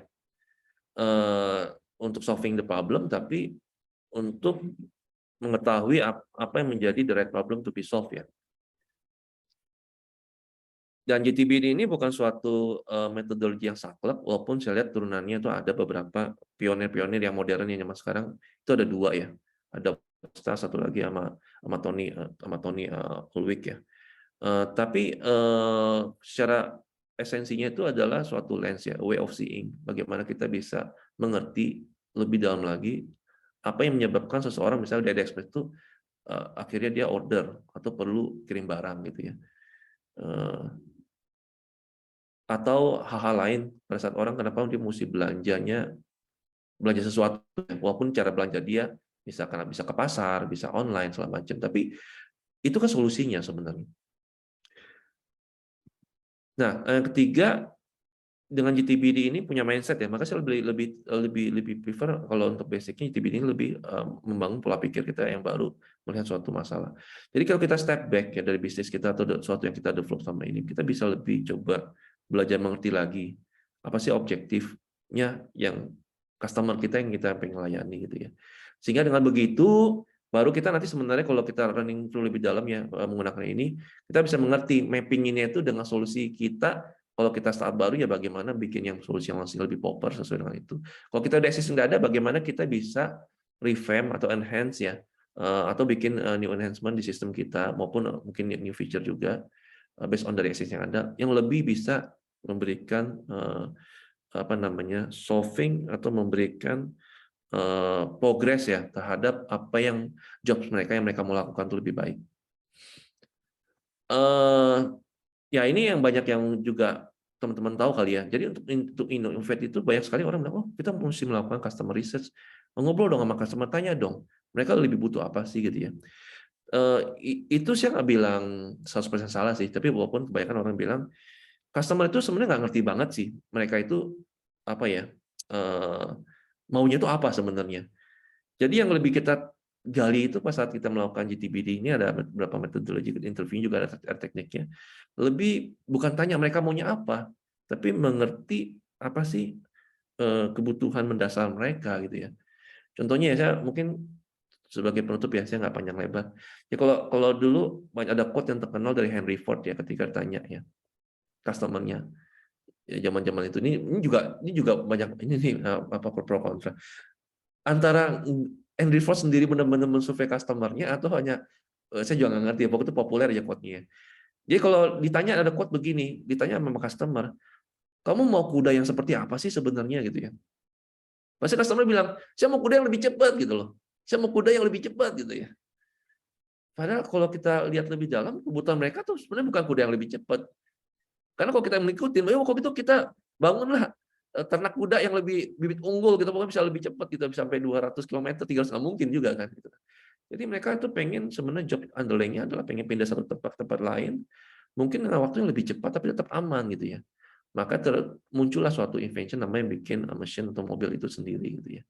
untuk solving the problem, tapi untuk mengetahui apa yang menjadi the right problem to be solved ya. Dan GTBD ini bukan suatu metodologi yang saklek, walaupun saya lihat turunannya itu ada beberapa pionir-pionir yang modern yang zaman sekarang itu ada 2 ya. Ada satu lagi sama Tony Ulrich ya. Tapi secara esensinya itu adalah suatu lens ya, way of seeing. Bagaimana kita bisa mengerti lebih dalam lagi apa yang menyebabkan seseorang misalnya dari Express itu akhirnya dia order atau perlu kirim barang gitu ya. Atau hal-hal lain pada saat orang kenapa dia mesti belanja sesuatu walaupun cara belanja dia misalkan bisa ke pasar, bisa online segala macam, tapi itu kan solusinya sebenarnya. Nah, yang ketiga dengan GTBD ini punya mindset ya, maka saya lebih prefer kalau untuk basicnya GTBD ini lebih membangun pola pikir kita yang baru melihat suatu masalah. Jadi kalau kita step back ya dari bisnis kita atau sesuatu yang kita develop sama ini, kita bisa lebih coba belajar mengerti lagi apa sih objektifnya yang customer kita yang kita pengen layani gitu ya. Sehingga dengan begitu baru kita nanti sebenarnya kalau kita running through lebih dalam ya menggunakan ini, kita bisa mengerti mapping ini itu dengan solusi kita. Kalau kita start baru ya bagaimana bikin yang solusi yang masih lebih proper sesuai dengan itu. Kalau kita udah existing nggak ada, bagaimana kita bisa revamp atau enhance ya, atau bikin new enhancement di sistem kita maupun mungkin new feature juga based on dari existing yang ada yang lebih bisa memberikan solving atau memberikan progress ya terhadap apa yang jobs mereka yang mereka mau lakukan itu lebih baik. Ya ini yang banyak yang juga teman-teman tahu kali ya. Jadi untuk innovate itu banyak sekali orang bilang, oh kita mesti melakukan customer research. Ngobrol dong sama customer, tanya dong. Mereka lebih butuh apa sih gitu ya. Itu saya nggak bilang 100% salah sih. Tapi walaupun kebanyakan orang bilang, customer itu sebenarnya nggak ngerti banget sih. Mereka itu apa ya, maunya itu apa sebenarnya. Jadi yang lebih kita gali itu pas saat kita melakukan GTBD ini ada beberapa metodologi interview juga ada tekniknya. Lebih bukan tanya mereka maunya apa, tapi mengerti apa sih kebutuhan mendasar mereka gitu ya. Contohnya ya saya mungkin sebagai penutup ya saya nggak panjang lebar. Ya kalau dulu banyak ada quote yang terkenal dari Henry Ford ya ketika ditanya ya customer-nya ya zaman-zaman itu ini juga banyak ini nih apa pro kontra antara Henry Ford sendiri benar-benar mensurvey customer-nya atau hanya saya juga nggak ngerti ya, pokoknya itu populer ya quote-nya. Jadi kalau ditanya ada quote begini, ditanya sama customer, kamu mau kuda yang seperti apa sih sebenarnya gitu ya? Pasti customer bilang, saya mau kuda yang lebih cepat gitu loh. Saya mau kuda yang lebih cepat gitu ya. Padahal kalau kita lihat lebih dalam, kebutuhan mereka tuh sebenarnya bukan kuda yang lebih cepat. Karena kalau kita mengikuti, kalau itu kita bangunlah ternak kuda yang lebih bibit unggul gitu, pokoknya bisa lebih cepat gitu, bisa sampai 200 km, 300 nggak mungkin juga kan. Gitu. Jadi mereka itu pengen sebenarnya job underlying-nya adalah pengen pindah satu tempat ke tempat lain, mungkin dengan waktu yang lebih cepat tapi tetap aman gitu ya. Maka muncullah suatu invention namanya bikin mesin atau mobil itu sendiri gitu ya.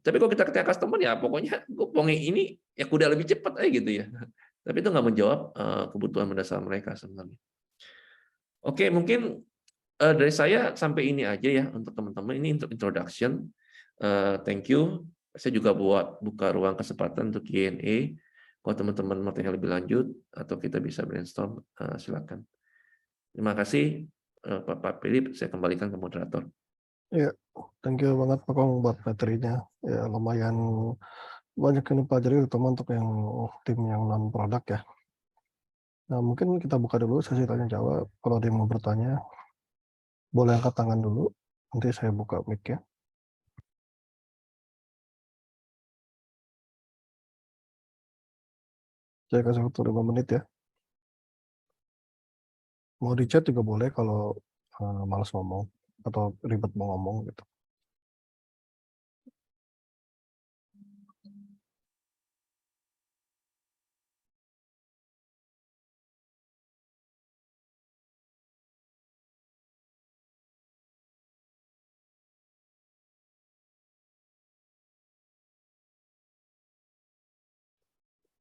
Tapi kalau kita ketemu customer ya pokoknya gue pengen ini ya kuda lebih cepat aja gitu ya. Tapi itu nggak menjawab kebutuhan mendasar mereka sebenarnya. Oke, mungkin dari saya sampai ini aja ya untuk teman-teman. Ini untuk introduction. Thank you. Saya juga buka ruang kesempatan untuk Q&A. Kalau teman-teman mau tanya lebih lanjut atau kita bisa brainstorm, silakan. Terima kasih Pak Philip. Saya kembalikan ke moderator. Ya, thank you banget Pak Kong buat materinya. Ya lumayan banyak yang dipelajari terutama untuk yang tim yang non produk ya. Nah mungkin kita buka dulu sesi tanya jawab. Kalau ada yang mau bertanya, boleh angkat tangan dulu. Nanti saya buka mic ya. Saya kasih waktu 5 menit ya. Mau di chat juga boleh kalau malas ngomong atau ribet mau ngomong gitu.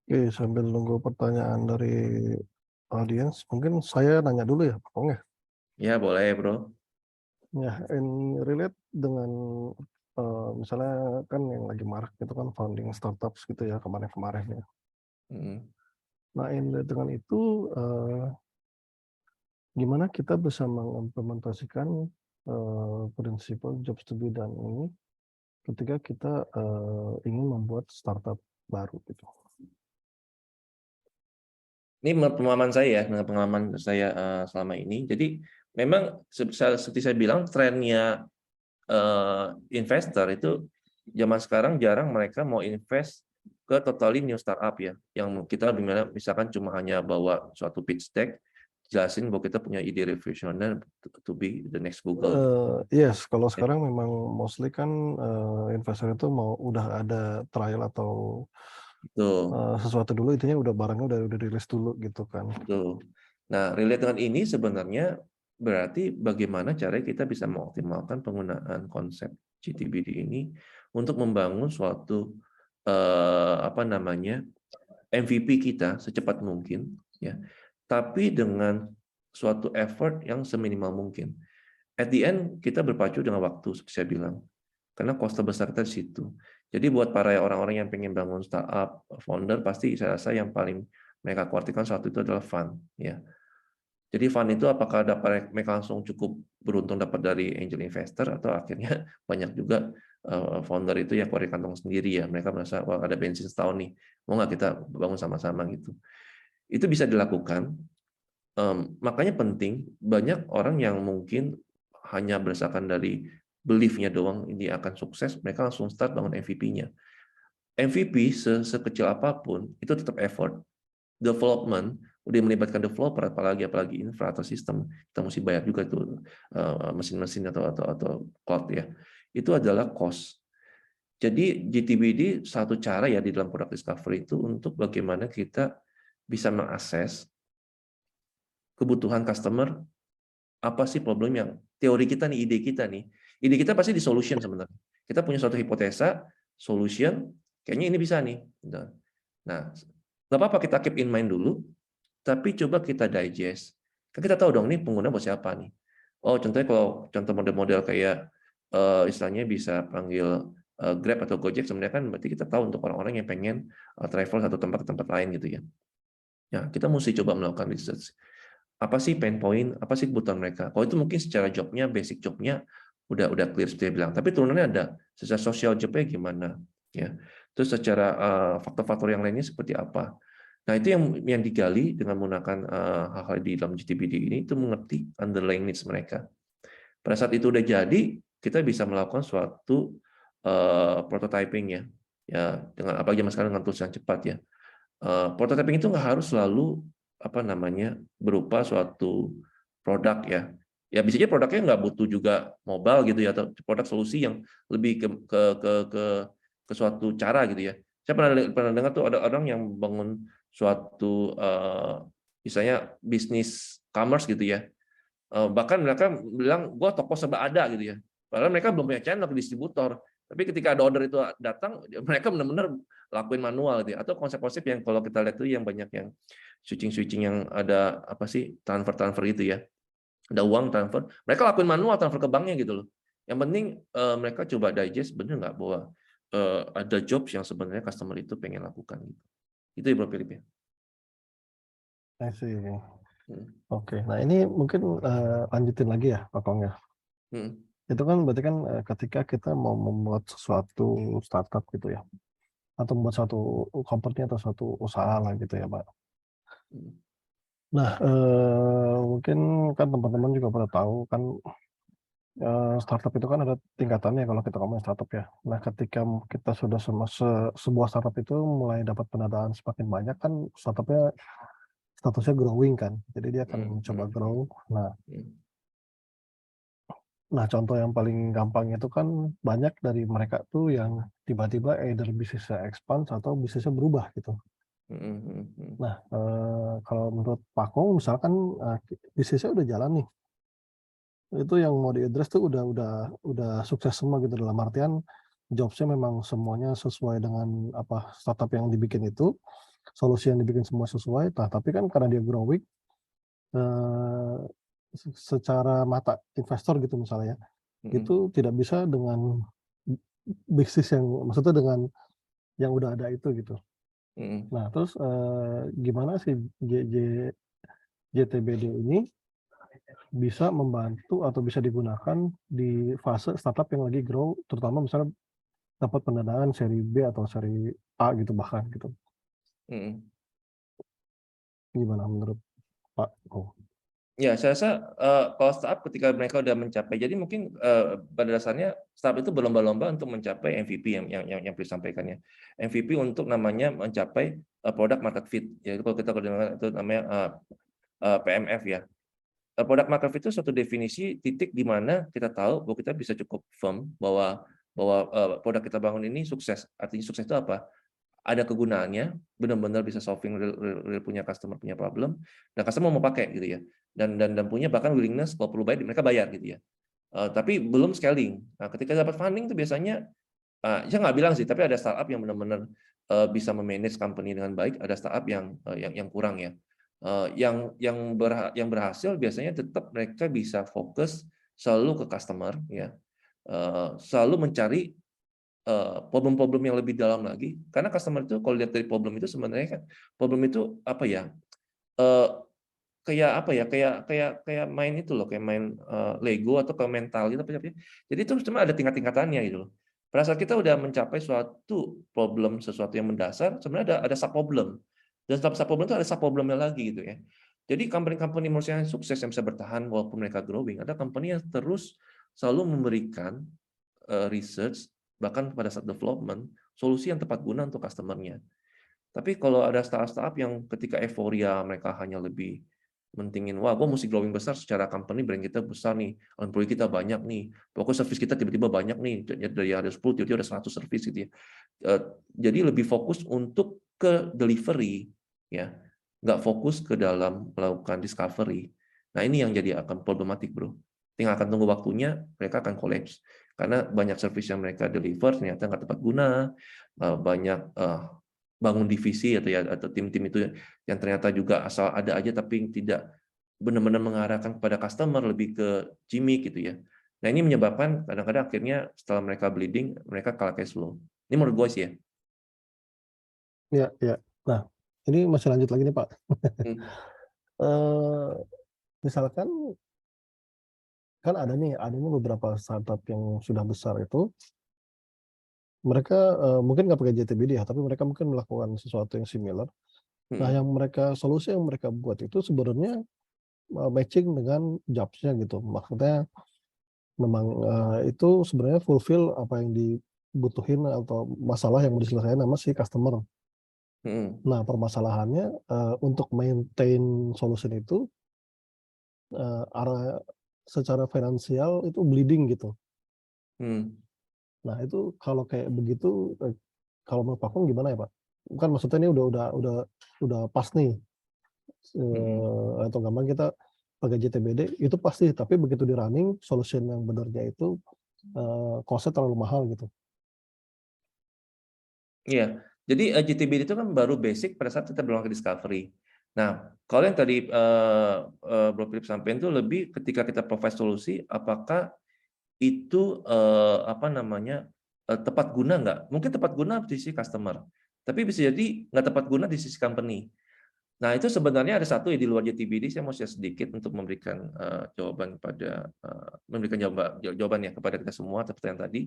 Oke, sambil nunggu pertanyaan dari audiens, mungkin saya nanya dulu ya Pak Kong ya. Ya, boleh, Bro. Ya, in relate dengan misalnya kan yang lagi marak itu kan founding startups gitu ya kemarin-kemarin ya. Nah, in relate dengan itu gimana kita bisa mengimplementasikan prinsip jobs to be done ini ketika kita ingin membuat startup baru gitu. Ini pengalaman saya ya, dengan pengalaman saya selama ini. Jadi memang seperti saya bilang, trennya investor itu zaman sekarang jarang mereka mau invest ke totally new startup ya. Yang kita misalkan cuma hanya bawa suatu pitch deck, jelasin bahwa kita punya ide revolusioner to be the next Google. Yes, kalau sekarang memang mostly kan investor itu mau udah ada trial atau sesuatu dulu, intinya udah barangnya udah rilis dulu gitu kan. Betul. Nah, relate dengan ini sebenarnya berarti bagaimana cara kita bisa mengoptimalkan penggunaan konsep GTBD ini untuk membangun suatu MVP kita secepat mungkin, ya. Tapi dengan suatu effort yang seminimal mungkin. At the end kita berpacu dengan waktu, seperti saya bilang. Karena cost terbesar kita di situ. Jadi buat para orang-orang yang pengen bangun startup, founder, pasti saya rasa yang paling mereka khawatirkan satu itu adalah fund. Ya. Jadi fund itu apakah dapat mereka langsung cukup beruntung dapat dari angel investor atau akhirnya banyak juga founder itu yang keluar kantong sendiri ya. Mereka merasa wah ada bensin setahun nih, mau nggak kita bangun sama-sama gitu. Itu bisa dilakukan. Makanya penting banyak orang yang mungkin hanya berdasarkan dari belief-nya doang ini akan sukses, mereka langsung start bangun MVP-nya. MVP sekecil apapun itu tetap effort. Development udah melibatkan developer, apalagi infra atau sistem, kita mesti bayar juga tuh mesin-mesin atau cloud ya. Itu adalah cost. Jadi GTBD satu cara ya di dalam product discovery itu untuk bagaimana kita bisa mengakses kebutuhan customer, apa sih problem yang teori kita nih, ide kita pasti di solution sebenarnya. Kita punya suatu hipotesa, solution, kayaknya ini bisa nih. Nah, nggak apa-apa kita keep in mind dulu, tapi coba kita digest. Kan kita tahu dong nih pengguna buat siapa nih. Oh, contohnya kalau contoh model-model kayak istilahnya bisa panggil Grab atau Gojek, sebenarnya kan berarti kita tahu untuk orang-orang yang pengen travel satu tempat ke tempat lain gitu ya. Ya, kita mesti coba melakukan research. Apa sih pain point, apa sih kebutuhan mereka. Kalau itu mungkin secara jobnya, basic jobnya udah clear seperti dia bilang. Tapi turunannya ada, secara sosial jobnya gimana, ya. Terus secara faktor-faktor yang lainnya seperti apa. Nah itu yang digali dengan menggunakan hal-hal di dalam GTBD ini itu mengerti underlying needs mereka. Pada saat itu udah jadi, kita bisa melakukan suatu prototyping ya dengan apa zaman sekarang dengan tools yang cepat ya. Prototyping itu nggak harus selalu berupa suatu produk ya. Ya bisa aja produknya nggak butuh juga mobile gitu ya, atau produk solusi yang lebih ke suatu cara gitu ya. Saya pernah dengar tuh ada orang yang bangun suatu misalnya bisnis commerce gitu ya. Bahkan mereka bilang gua toko serba ada gitu ya. Padahal mereka belum punya channel ke distributor. Tapi ketika ada order itu datang, mereka benar-benar lakuin manual gitu ya. Atau konsep-konsep yang kalau kita lihat tuh yang banyak yang switching yang ada apa sih transfer gitu ya. Ada uang transfer, mereka lakuin manual transfer ke banknya gitu loh. Yang penting mereka coba digest bener nggak bahwa ada jobs yang sebenarnya customer itu pengen lakukan gitu. Itu ya Bro Philip ya. I see. Oke, nah ini mungkin lanjutin lagi ya Pak Kong ya. Itu kan berarti kan ketika kita mau membuat sesuatu startup gitu ya, atau membuat suatu company atau suatu usaha lah gitu ya Pak. Nah mungkin kan teman-teman juga pada tahu kan startup itu kan ada tingkatannya kalau kita ngomong startup ya. Nah ketika kita sudah sebuah startup itu mulai dapat pendanaan semakin banyak kan startupnya statusnya growing kan, jadi dia akan mencoba grow. Nah, contoh yang paling gampang itu kan banyak dari mereka tuh yang tiba-tiba either bisnisnya expand atau bisnisnya berubah gitu. Nah, kalau menurut Pak Kong misalkan bisnisnya udah jalan nih, itu yang mau diadres tuh udah sukses semua gitu, dalam artian jobsnya memang semuanya sesuai dengan apa startup yang dibikin itu, solusi yang dibikin semua sesuai. Nah, tapi kan karena dia growing, secara mata investor gitu misalnya, itu tidak bisa dengan bisnis yang maksudnya dengan yang udah ada itu gitu. Nah terus gimana sih GTBD ini bisa membantu atau bisa digunakan di fase startup yang lagi grow, terutama misalnya dapat pendanaan seri B atau seri A gitu bahkan gitu. Gimana menurut Pak? Oh, Ya, saya rasa kalau startup ketika mereka udah mencapai, jadi mungkin pada dasarnya startup itu berlomba-lomba untuk mencapai MVP yang disampaikan ya. MVP untuk namanya mencapai product market fit. Jadi kalau kita dengar itu namanya PMF ya. Product market fit itu suatu definisi titik di mana kita tahu bahwa kita bisa cukup firm bahwa produk kita bangun ini sukses. Artinya sukses itu apa? Ada kegunaannya, benar-benar bisa solving real punya customer punya problem, dan customer mau pakai gitu ya, dan punya bahkan willingness kalau perlu bayar mereka bayar gitu ya. Tapi belum scaling. Nah, ketika dapat funding itu biasanya, saya nggak bilang sih, tapi ada startup yang benar-benar bisa memanage company dengan baik, ada startup yang kurang ya. Yang berhasil biasanya tetap mereka bisa fokus selalu ke customer ya, selalu mencari problem-problem yang lebih dalam lagi, karena customer itu kalau lihat dari problem itu sebenarnya kan problem itu apa ya, eee, kayak apa ya, kayak main itu loh, kayak main Lego atau kayak mental gitu apa ya. Jadi itu cuma ada tingkat-tingkatannya gitu loh. Pada saat kita udah mencapai suatu problem, sesuatu yang mendasar, sebenarnya ada sub-problem. Dan sub-problem itu ada sub-problemnya lagi gitu ya. Jadi company-company menurut saya yang sukses yang bisa bertahan walaupun mereka growing, ada company yang terus selalu memberikan research, bahkan pada saat development, solusi yang tepat guna untuk customer-nya. Tapi kalau ada startup yang ketika euforia mereka hanya lebih mentingin, wah gue mesti growing besar secara company, brand kita besar nih, employee kita banyak nih, pokoknya service kita tiba-tiba banyak nih, dari ada 10 tiba-tiba ada 100 service gitu ya. Jadi lebih fokus untuk ke delivery, ya, nggak fokus ke dalam melakukan discovery. Nah ini yang jadi akan problematik bro. Tinggal akan tunggu waktunya, mereka akan collapse. Karena banyak service yang mereka deliver ternyata nggak tepat guna, banyak bangun divisi atau tim-tim itu yang ternyata juga asal ada aja tapi tidak benar-benar mengarahkan kepada customer, lebih ke gimmick gitu ya. Nah ini menyebabkan kadang-kadang akhirnya setelah mereka bleeding, mereka kalah cash flow. Ini menurut gue sih ya. iya iya. Nah, ini masih lanjut lagi nih Pak. Hmm. Eee, Misalkan kan adanya beberapa startup yang sudah besar itu, mereka, mungkin nggak pakai JTBD ya, tapi mereka mungkin melakukan sesuatu yang similar. Nah, Hmm. solusi yang mereka buat itu sebenarnya, matching dengan jobs-nya gitu. Maksudnya memang, itu sebenarnya fulfill apa yang dibutuhin atau masalah yang mau diselesaikan sama si customer. Hmm. Nah, permasalahannya, untuk maintain solution itu, arah secara finansial itu bleeding gitu. Hmm. Nah, itu kalau kayak begitu, kalau menurut Pak Pung gimana ya, Pak? Kan maksudnya ini udah pas nih, Hmm. atau gampang kita pakai JTBD itu pasti, tapi begitu di-running solution yang benernya itu, cost-nya terlalu mahal gitu. Iya, jadi GTB itu kan baru basic pada saat kita belum ke discovery. Nah, kalau yang tadi Bro Philip sampaikan itu lebih ketika kita provide solusi, apakah itu apa namanya tepat guna nggak? Mungkin tepat guna di sisi customer, tapi bisa jadi nggak tepat guna di sisi company. Nah, itu sebenarnya ada satu ya di luar JTBD, saya mau share sedikit untuk memberikan jawaban pada memberikan jawaban ya kepada kita semua seperti yang tadi.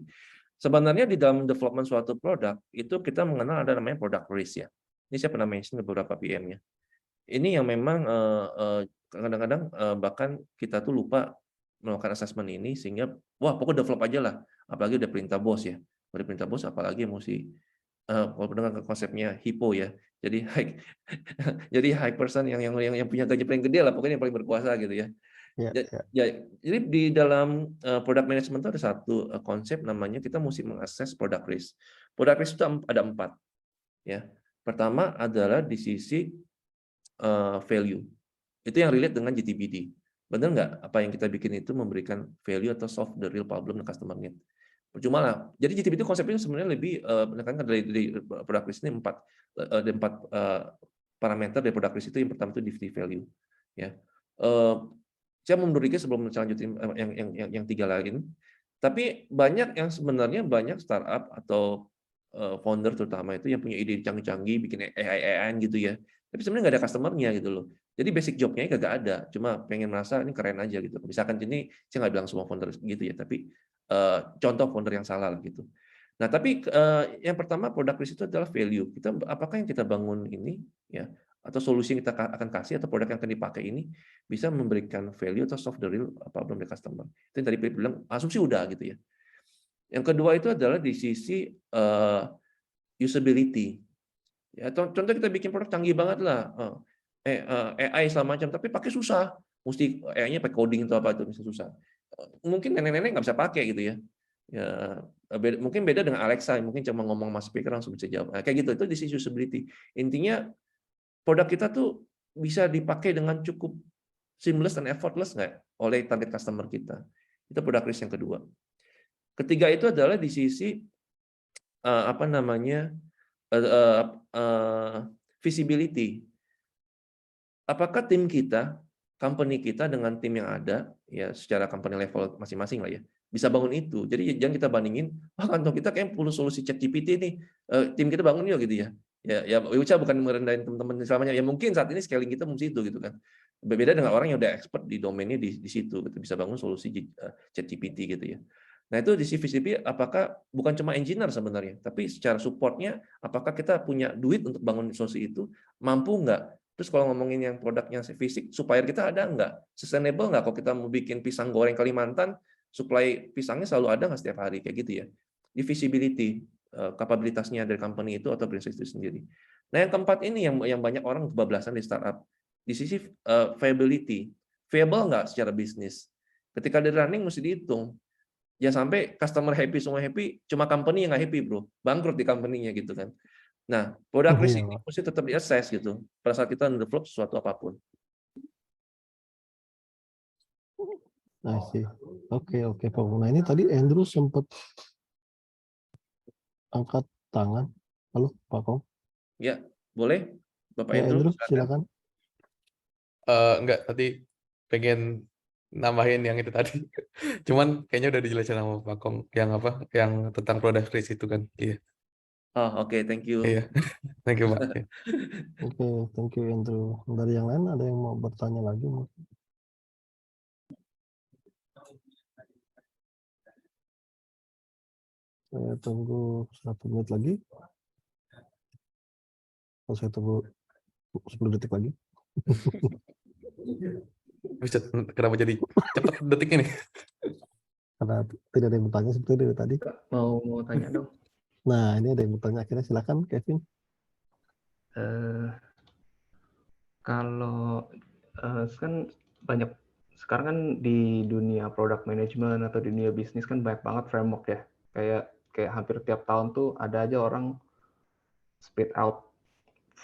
Sebenarnya di dalam development suatu produk itu kita mengenal ada namanya product risk ya. Ini saya pernah mention beberapa PM-nya. Ini yang memang kadang-kadang bahkan kita tuh lupa melakukan assessment ini sehingga wah pokoknya develop aja lah. Apalagi udah perintah bos ya. Udah perintah bos apalagi mesti kalau dengar konsepnya HIPPO ya. Jadi high jadi high person yang punya gaji paling gede lah, pokoknya yang paling berkuasa gitu ya. Iya iya. Ya, jadi di dalam product management itu ada satu konsep namanya kita mesti mengakses product risk. Product risk itu ada 4 ya. Pertama adalah di sisi value. Itu yang relate dengan GTBD. Benar nggak apa yang kita bikin itu memberikan value atau solve the real problem the customer need? Percuma lah. Jadi GTB itu konsepnya sebenarnya lebih menekankan dari product risk ini ada 4 parameter dari product risk itu. Yang pertama itu DVT value. Ya. Saya mundur dikit sebelum lanjutin yang 3 lain. Tapi banyak yang sebenarnya banyak startup atau founder terutama itu yang punya ide canggih-canggih bikin AI gitu ya. Tapi sebenarnya nggak ada customer-nya gitu loh. Jadi basic job-nya kagak ada, cuma pengen merasa ini keren aja gitu. Misalkan ini saya nggak bilang semua founder gitu ya, tapi contoh founder yang salah lah gitu. Nah, tapi yang pertama product risk itu adalah value. Apakah yang kita bangun ini ya, atau solusi yang kita akan kasih atau produk yang akan dipakai ini bisa memberikan value atau solve the real problem dari customer. Itu yang tadi Philip bilang, asumsi udah gitu ya. Yang kedua itu adalah di sisi usability. Ya, contoh kita bikin produk canggih banget lah, AI segala macam, tapi pakai susah. Mesti AI-nya pakai coding atau apa itu bisa susah. Mungkin nenek-nenek nggak bisa pakai gitu ya. Ya, mungkin beda dengan Alexa, mungkin cuma ngomong sama speaker langsung bisa jawab. Nah, kayak gitu, itu di sisi usability. Intinya produk kita tuh bisa dipakai dengan cukup seamless dan effortless nggak oleh target customer kita. Itu produk risk yang kedua. Ketiga itu adalah di sisi apa namanya visibility. Apakah tim kita, company kita dengan tim yang ada, ya secara company level masing-masing lah ya, bisa bangun itu. Jadi jangan kita bandingin, kantor kita kayak perlu solusi ChatGPT nih, tim kita bangun yuk gitu ya. Ya Uca bukan merendahin teman-teman selamanya. Ya mungkin saat ini scaling kita mesti itu gitu kan. Berbeda dengan orang yang udah expert di domainnya di situ, gitu. Bisa bangun solusi ChatGPT gitu ya. Nah itu di CVCP apakah bukan cuma engineer sebenarnya, tapi secara supportnya apakah kita punya duit untuk bangun solusi itu, mampu nggak? Terus kalau ngomongin yang produknya fisik, supplier kita ada nggak? Sustainable nggak kalau kita mau bikin pisang goreng Kalimantan, supply pisangnya selalu ada nggak setiap hari, kayak gitu ya. Di visibility, kapabilitasnya dari company itu atau bisnis itu sendiri. Nah yang keempat ini yang banyak orang kebablasan di startup. Di sisi viability, viable nggak secara bisnis. Ketika di running mesti dihitung. Jangan sampai customer happy, semua happy, cuma company yang nggak happy bro. Bangkrut di company-nya gitu kan. Nah, produk risk ini mesti tetap di-assess gitu, pada saat kita develop sesuatu apapun. I see. Oke, Pak. Nah ini tadi Andrew sempat angkat tangan. Halo, Pak Kong. Ya, boleh? Bapak Ya, Andrew, silakan. Enggak, tadi pengen nambahin yang itu tadi. Cuman kayaknya udah dijelasin sama Pak Kong yang apa? Yang tentang produk risk itu kan. Iya. Oh, oke, thank you. Iya. Thank you, Pak. Oke, thank you Andrew. Dari yang lain ada yang mau bertanya lagi mungkin? Saya tunggu 1 menit lagi. Saya tunggu 10 detik lagi. Buset, kenapa jadi cepat detiknya nih? Karena tidak ada yang bertanya seperti dari tadi. Mau tanya dong. Nah, ini ada yang bertanya. Akhirnya silakan Kevin. Kalau kan banyak sekarang kan di dunia product management atau di dunia bisnis kan banyak banget framework ya. Kayak hampir tiap tahun tuh ada aja orang spit out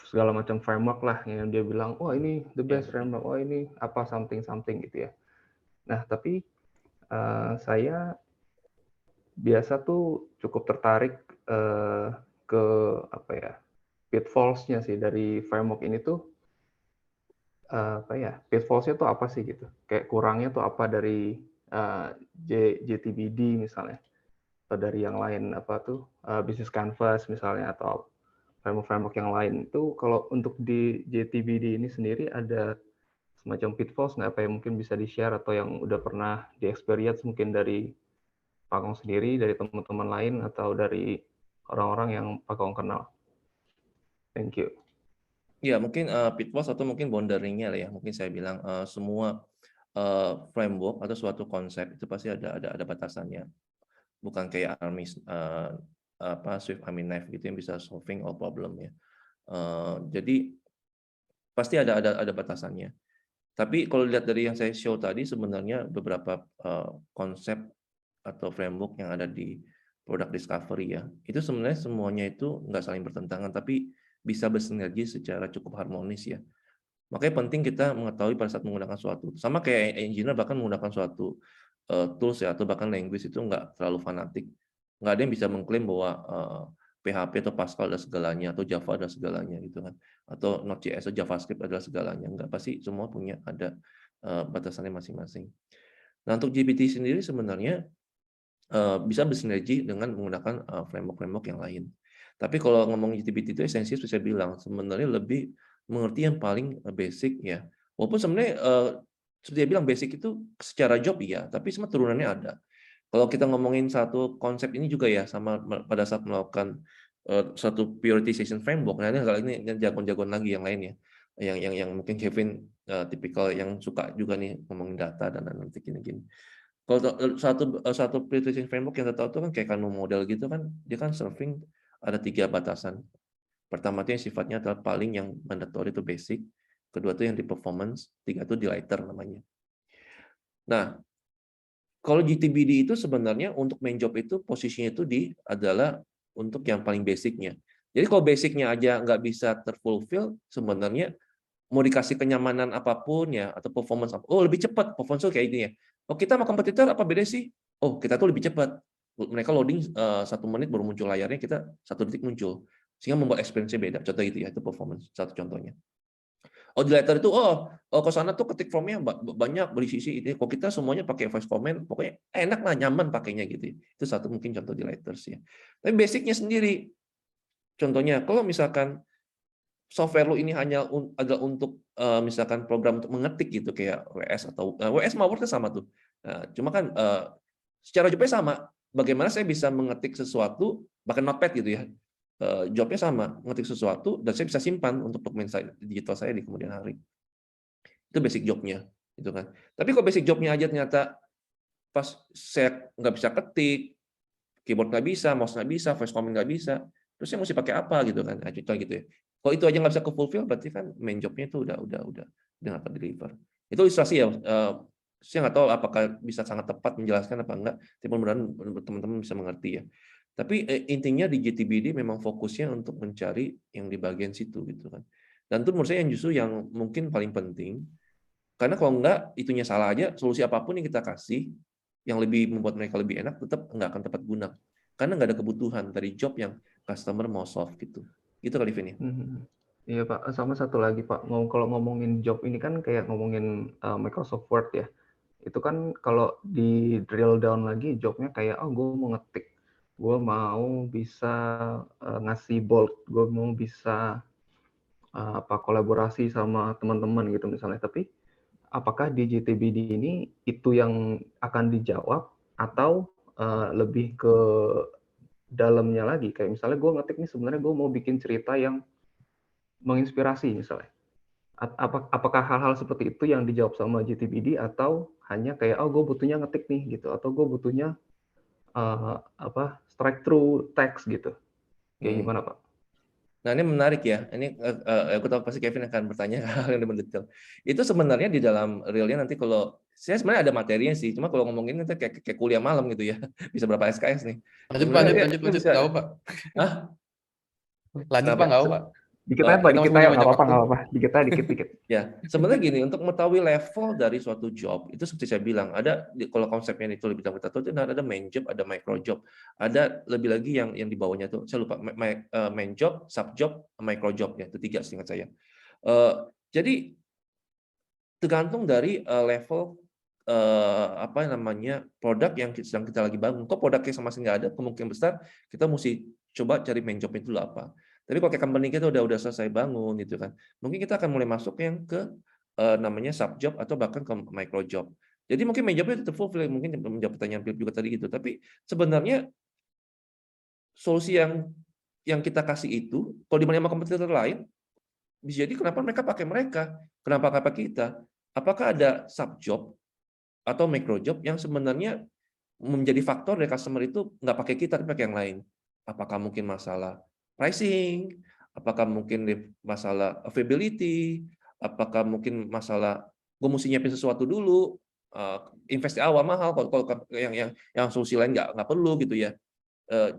segala macam framework lah yang dia bilang, oh ini the best framework, oh ini apa something gitu ya. Nah tapi saya biasa tuh cukup tertarik ke apa ya pitfalls-nya sih dari framework ini tuh. Pitfalls-nya tuh apa sih gitu? Kayak kurangnya tuh apa dari JTBD misalnya, atau dari yang lain apa tuh Business Canvas misalnya, atau framework yang lain. Itu kalau untuk di JTBD ini sendiri ada semacam pitfalls nggak, apa yang mungkin bisa di-share atau yang udah pernah di-experience mungkin dari Pak Kong sendiri, dari teman-teman lain, atau dari orang-orang yang Pak Kong kenal? Thank you. Ya, mungkin pitfalls atau mungkin boundary-nya lah ya. Mungkin saya bilang semua framework atau suatu konsep itu pasti ada batasannya. Bukan kayak Swift Army Knife gitu yang bisa solving all problem ya. Jadi pasti ada batasannya. Tapi kalau lihat dari yang saya show tadi, sebenarnya beberapa konsep atau framework yang ada di product discovery ya, itu sebenarnya semuanya itu nggak saling bertentangan, tapi bisa bersinergi secara cukup harmonis ya. Makanya penting kita mengetahui pada saat menggunakan suatu, sama kayak engineer bahkan menggunakan suatu tools ya, atau bahkan language itu nggak terlalu fanatik. Nggak ada yang bisa mengklaim bahwa PHP atau Pascal adalah segalanya, atau Java adalah segalanya gitu kan, atau Node.js atau JavaScript adalah segalanya. Nggak, pasti semua punya ada batasannya masing-masing. Nah untuk GPT sendiri sebenarnya bisa bersinergi dengan menggunakan framework-framework yang lain. Tapi kalau ngomong GPT itu esensinya saya bilang sebenarnya lebih mengerti yang paling basic ya. Walaupun sebenarnya seperti dia bilang basic itu secara job iya, tapi semua turunannya ada. Kalau kita ngomongin satu konsep ini juga ya, sama pada saat melakukan satu prioritization framework, nah ini jagoan-jagoan lagi yang lain ya. yang mungkin Kevin tipikal yang suka juga nih ngomongin data dan nanti gini-gini. Kalau satu pre-tracing framework yang kita tahu itu kan kayak Kano model gitu kan, dia kan serving ada 3 batasan. Pertama itu yang sifatnya adalah paling yang mandatory itu basic, kedua itu yang di performance, 3 itu delighter namanya. Nah, kalau GTBD itu sebenarnya untuk main job itu posisinya itu adalah untuk yang paling basicnya. Jadi kalau basicnya aja nggak bisa terfulfill, sebenarnya mau dikasih kenyamanan apapun ya atau performance oh lebih cepat performance kayak ini ya. Oh kita sama kompetitor apa beda sih? Oh kita tuh lebih cepat. Mereka loading 1 menit baru muncul layarnya, kita 1 detik muncul. Sehingga membuat experience-nya beda. Contoh itu ya, itu performance satu contohnya. Oh di letter itu ke sana tuh ketik formnya banyak berisi ini. Kok kita semuanya pakai voice comment, pokoknya enak lah, nyaman pakainya gitu. Itu satu mungkin contoh di letters ya. Tapi basicnya sendiri. Contohnya kalau misalkan software lu ini hanya agak untuk misalkan program untuk mengetik gitu kayak WS atau WS sama Word kan sama tuh. Cuma kan secara jobnya sama. Bagaimana saya bisa mengetik sesuatu bahkan notepad gitu ya. Jobnya sama, mengetik sesuatu dan saya bisa simpan untuk dokumen digital saya di kemudian hari. Itu basic jobnya, gitu kan. Tapi kalau basic jobnya aja ternyata pas saya nggak bisa ketik, keyboard nggak bisa, mouse nggak bisa, voice comment nggak bisa, terus saya mesti pakai apa gitu kan? Nah, contoh gitu ya. Kalau itu aja nggak bisa ke fulfill, berarti kan main jobnya itu udah nggak deliver. Itu ilustrasi ya. Saya nggak tahu apakah bisa sangat tepat menjelaskan apa enggak. Tapi mudah-mudahan teman-teman bisa mengerti ya. Tapi intinya di JTBD memang fokusnya untuk mencari yang di bagian situ gitu kan. Dan itu menurut saya yang justru yang mungkin paling penting. Karena kalau enggak itunya salah aja, solusi apapun yang kita kasih yang lebih membuat mereka lebih enak tetap enggak akan tepat guna. Karena enggak ada kebutuhan dari job yang customer mau solve gitu. Gitu kali Vin ya. Iya Pak, sama satu lagi Pak, kalau ngomongin job ini kan kayak ngomongin Microsoft Word ya. Itu kan kalau di drill down lagi jobnya kayak gue mau ngetik, gue mau bisa ngasih bold, gue mau bisa kolaborasi sama teman-teman gitu misalnya. Tapi apakah di JTBD ini itu yang akan dijawab atau lebih ke dalamnya lagi? Kayak misalnya gue ngetik nih sebenarnya gue mau bikin cerita yang menginspirasi misalnya. Apakah hal-hal seperti itu yang dijawab sama JTBD atau hanya kayak gue butuhnya ngetik nih gitu atau gue butuhnya strike through text gitu. Kayak gimana Pak? Nah ini menarik ya. Ini aku tahu pasti Kevin akan bertanya hal yang lebih detail. Itu sebenarnya di dalam realnya nanti kalau saya sebenarnya ada materinya sih. Cuma kalau ngomongin nanti kayak kuliah malam gitu ya. Bisa berapa SKS nih? Lanjut nggak apa Pak. Lanjut Pak, nggak apa Pak. Dikit aja Pak, dikit aja, nggak apa-apa. Dikit aja, dikit. Ya, sebenarnya gini, untuk mengetahui level dari suatu job, itu seperti saya bilang, ada kalau konsepnya itu lebih kita tahu, itu ada main job, ada micro job. Ada lebih lagi yang di bawahnya itu, saya lupa, main job, sub job, micro job, ya, itu 3 seingat saya. Jadi, tergantung dari level produk yang sedang kita lagi bangun. Kok produknya sama sekali nggak ada, kemungkinan besar kita mesti coba cari main job itu dulu apa. Tapi kalau kayak company kita udah selesai bangun gitu kan, mungkin kita akan mulai masuk yang ke namanya sub job atau bahkan ke micro job. Jadi mungkin main jobnya tetap fulfill, mungkin menjawab pertanyaan Philip juga tadi gitu. Tapi sebenarnya solusi yang kita kasih itu, kalau dibanding sama kompetitor lain, bisa jadi kenapa mereka pakai mereka, kenapa nggak pakai kita? Apakah ada sub job atau micro job yang sebenarnya menjadi faktor dari customer itu nggak pakai kita tapi pakai yang lain? Apakah mungkin masalah pricing, apakah mungkin masalah availability, apakah mungkin masalah gue mesti nyiapin sesuatu dulu, invest di awal mahal, kalau yang solusi lain nggak perlu gitu ya.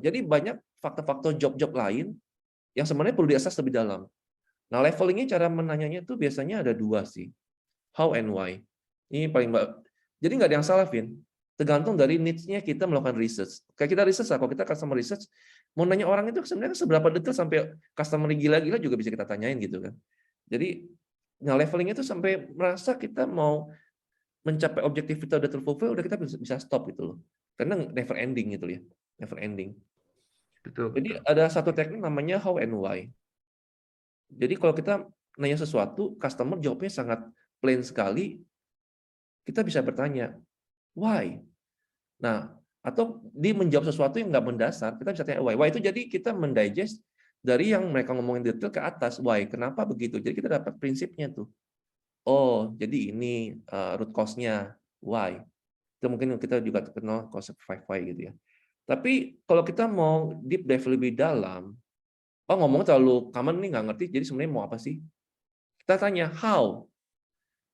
Jadi banyak faktor-faktor job-job lain yang sebenarnya perlu diakses lebih dalam. Nah levelingnya cara menanyanya itu biasanya ada 2 sih, how and why. Ini paling jadi nggak ada yang salah, Vin. Tergantung dari needs-nya kita melakukan research. Kayak kita research, kalau kita customer research, mau nanya orang itu sebenarnya seberapa detail sampai customer gila-gila juga bisa kita tanyain gitu kan. Jadi, nah leveling itu sampai merasa kita mau mencapai objektif kita udah terfulfill, udah kita bisa stop gitu loh. Karena never ending gitu ya, never ending. Betul. Jadi ada satu teknik namanya how and why. Jadi kalau kita nanya sesuatu, customer jawabnya sangat plain sekali, kita bisa bertanya, why? Nah, atau dia menjawab sesuatu yang nggak mendasar, kita bisa tanya why. Why itu jadi kita mendigest dari yang mereka ngomongin detail ke atas, why, kenapa begitu? Jadi kita dapat prinsipnya tuh. Oh, jadi ini root cause-nya, why. Itu mungkin kita juga terkenal konsep 5 why gitu ya. Tapi kalau kita mau deep dive lebih dalam, ngomongnya terlalu common nih, nggak ngerti, jadi sebenarnya mau apa sih? Kita tanya, how?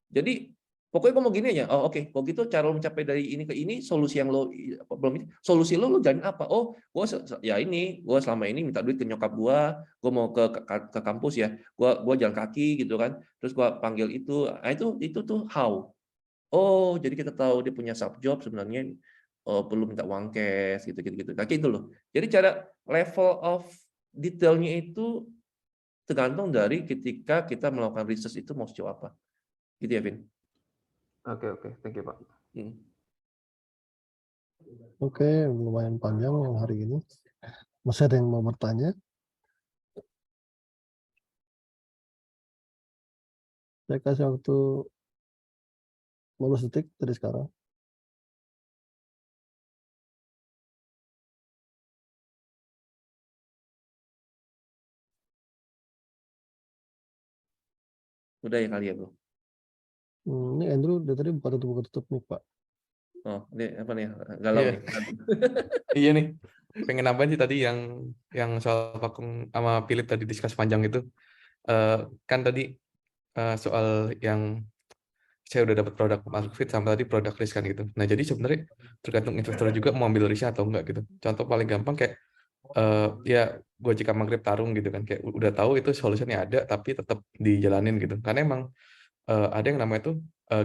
Jadi pokoknya gue mau gini aja. Oh oke, kalau gitu cara lo mencapai dari ini ke ini, solusi yang lo belum ini, solusi lo jalanin apa? Oh, gue ya ini, gue selama ini minta duit ke nyokap gue mau ke kampus ya, gue jalan kaki gitu kan, terus gue panggil itu, nah itu tuh how. Oh, jadi kita tahu dia punya sub job sebenarnya perlu minta uang cash gitu. Kayak itu loh. Jadi cara level of detailnya itu tergantung dari ketika kita melakukan research itu mau sejauh apa. Gitu ya, Vin. Oke, thank you Pak. Oke, lumayan panjang yang hari ini. Masih ada yang mau bertanya? Saya kasih waktu 15 detik dari sekarang. Udah ya kali ya, Bro. Ini Andrew dari tadi buka tutup nih, Pak. Oh, ini apa nih? Galau Iya. nih. Iya nih, pengen nambahin sih tadi yang soal Pakung sama Philip tadi discuss panjang itu. Kan tadi soal yang saya udah dapat produk market fit sama tadi produk risk kan gitu. Nah jadi sebenarnya tergantung investor juga mau ambil risk atau enggak gitu. Contoh paling gampang kayak ya Gojek sama Grab tarung gitu kan, kayak udah tahu itu solusinya ada tapi tetap dijalanin gitu. Karena emang ada yang namanya tuh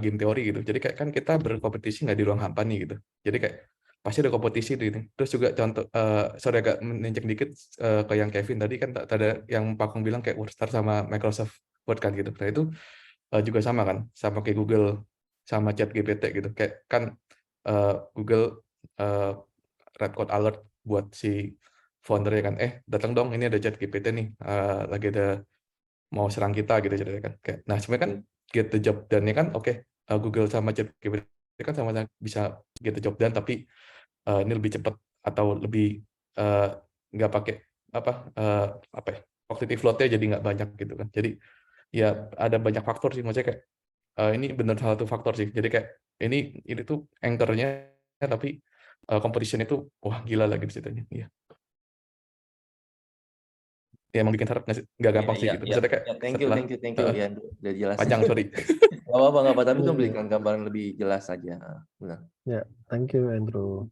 game teori gitu. Jadi kayak kan kita berkompetisi nggak di ruang hampa nih gitu. Jadi kayak pasti ada kompetisi tuh ini. Terus juga contoh, sorry agak menanjak dikit ke yang Kevin tadi kan ada yang Pakung bilang kayak WordStar sama Microsoft Word kan gitu. Nah itu juga sama kan, sama kayak Google sama ChatGPT gitu. Kayak kan Google red code alert buat si foundernya kan, datang dong ini ada ChatGPT nih, lagi ada mau serang kita gitu ceritanya kan. Kayak, nah sebenarnya kan get the job done-nya kan oke, Google sama ChatGPT kan sama bisa get the job done tapi ini lebih cepat atau lebih nggak pakai apa ya, cognitive load-nya jadi nggak banyak gitu kan. Jadi ya ada banyak faktor sih, maksudnya kayak ini benar salah satu faktor sih. Jadi kayak ini tuh anchor-nya tapi competition itu wah gila lagi di situnya. Iya. Ya emang bikin startup nggak gampang sih gitu. Maksudnya kayak Thank you setelah ya, udah jelasin. panjang sorry. Nggak apa-apa, tapi itu Iya. memberikan gambaran lebih jelas saja. Benar. Ya, thank you Andrew.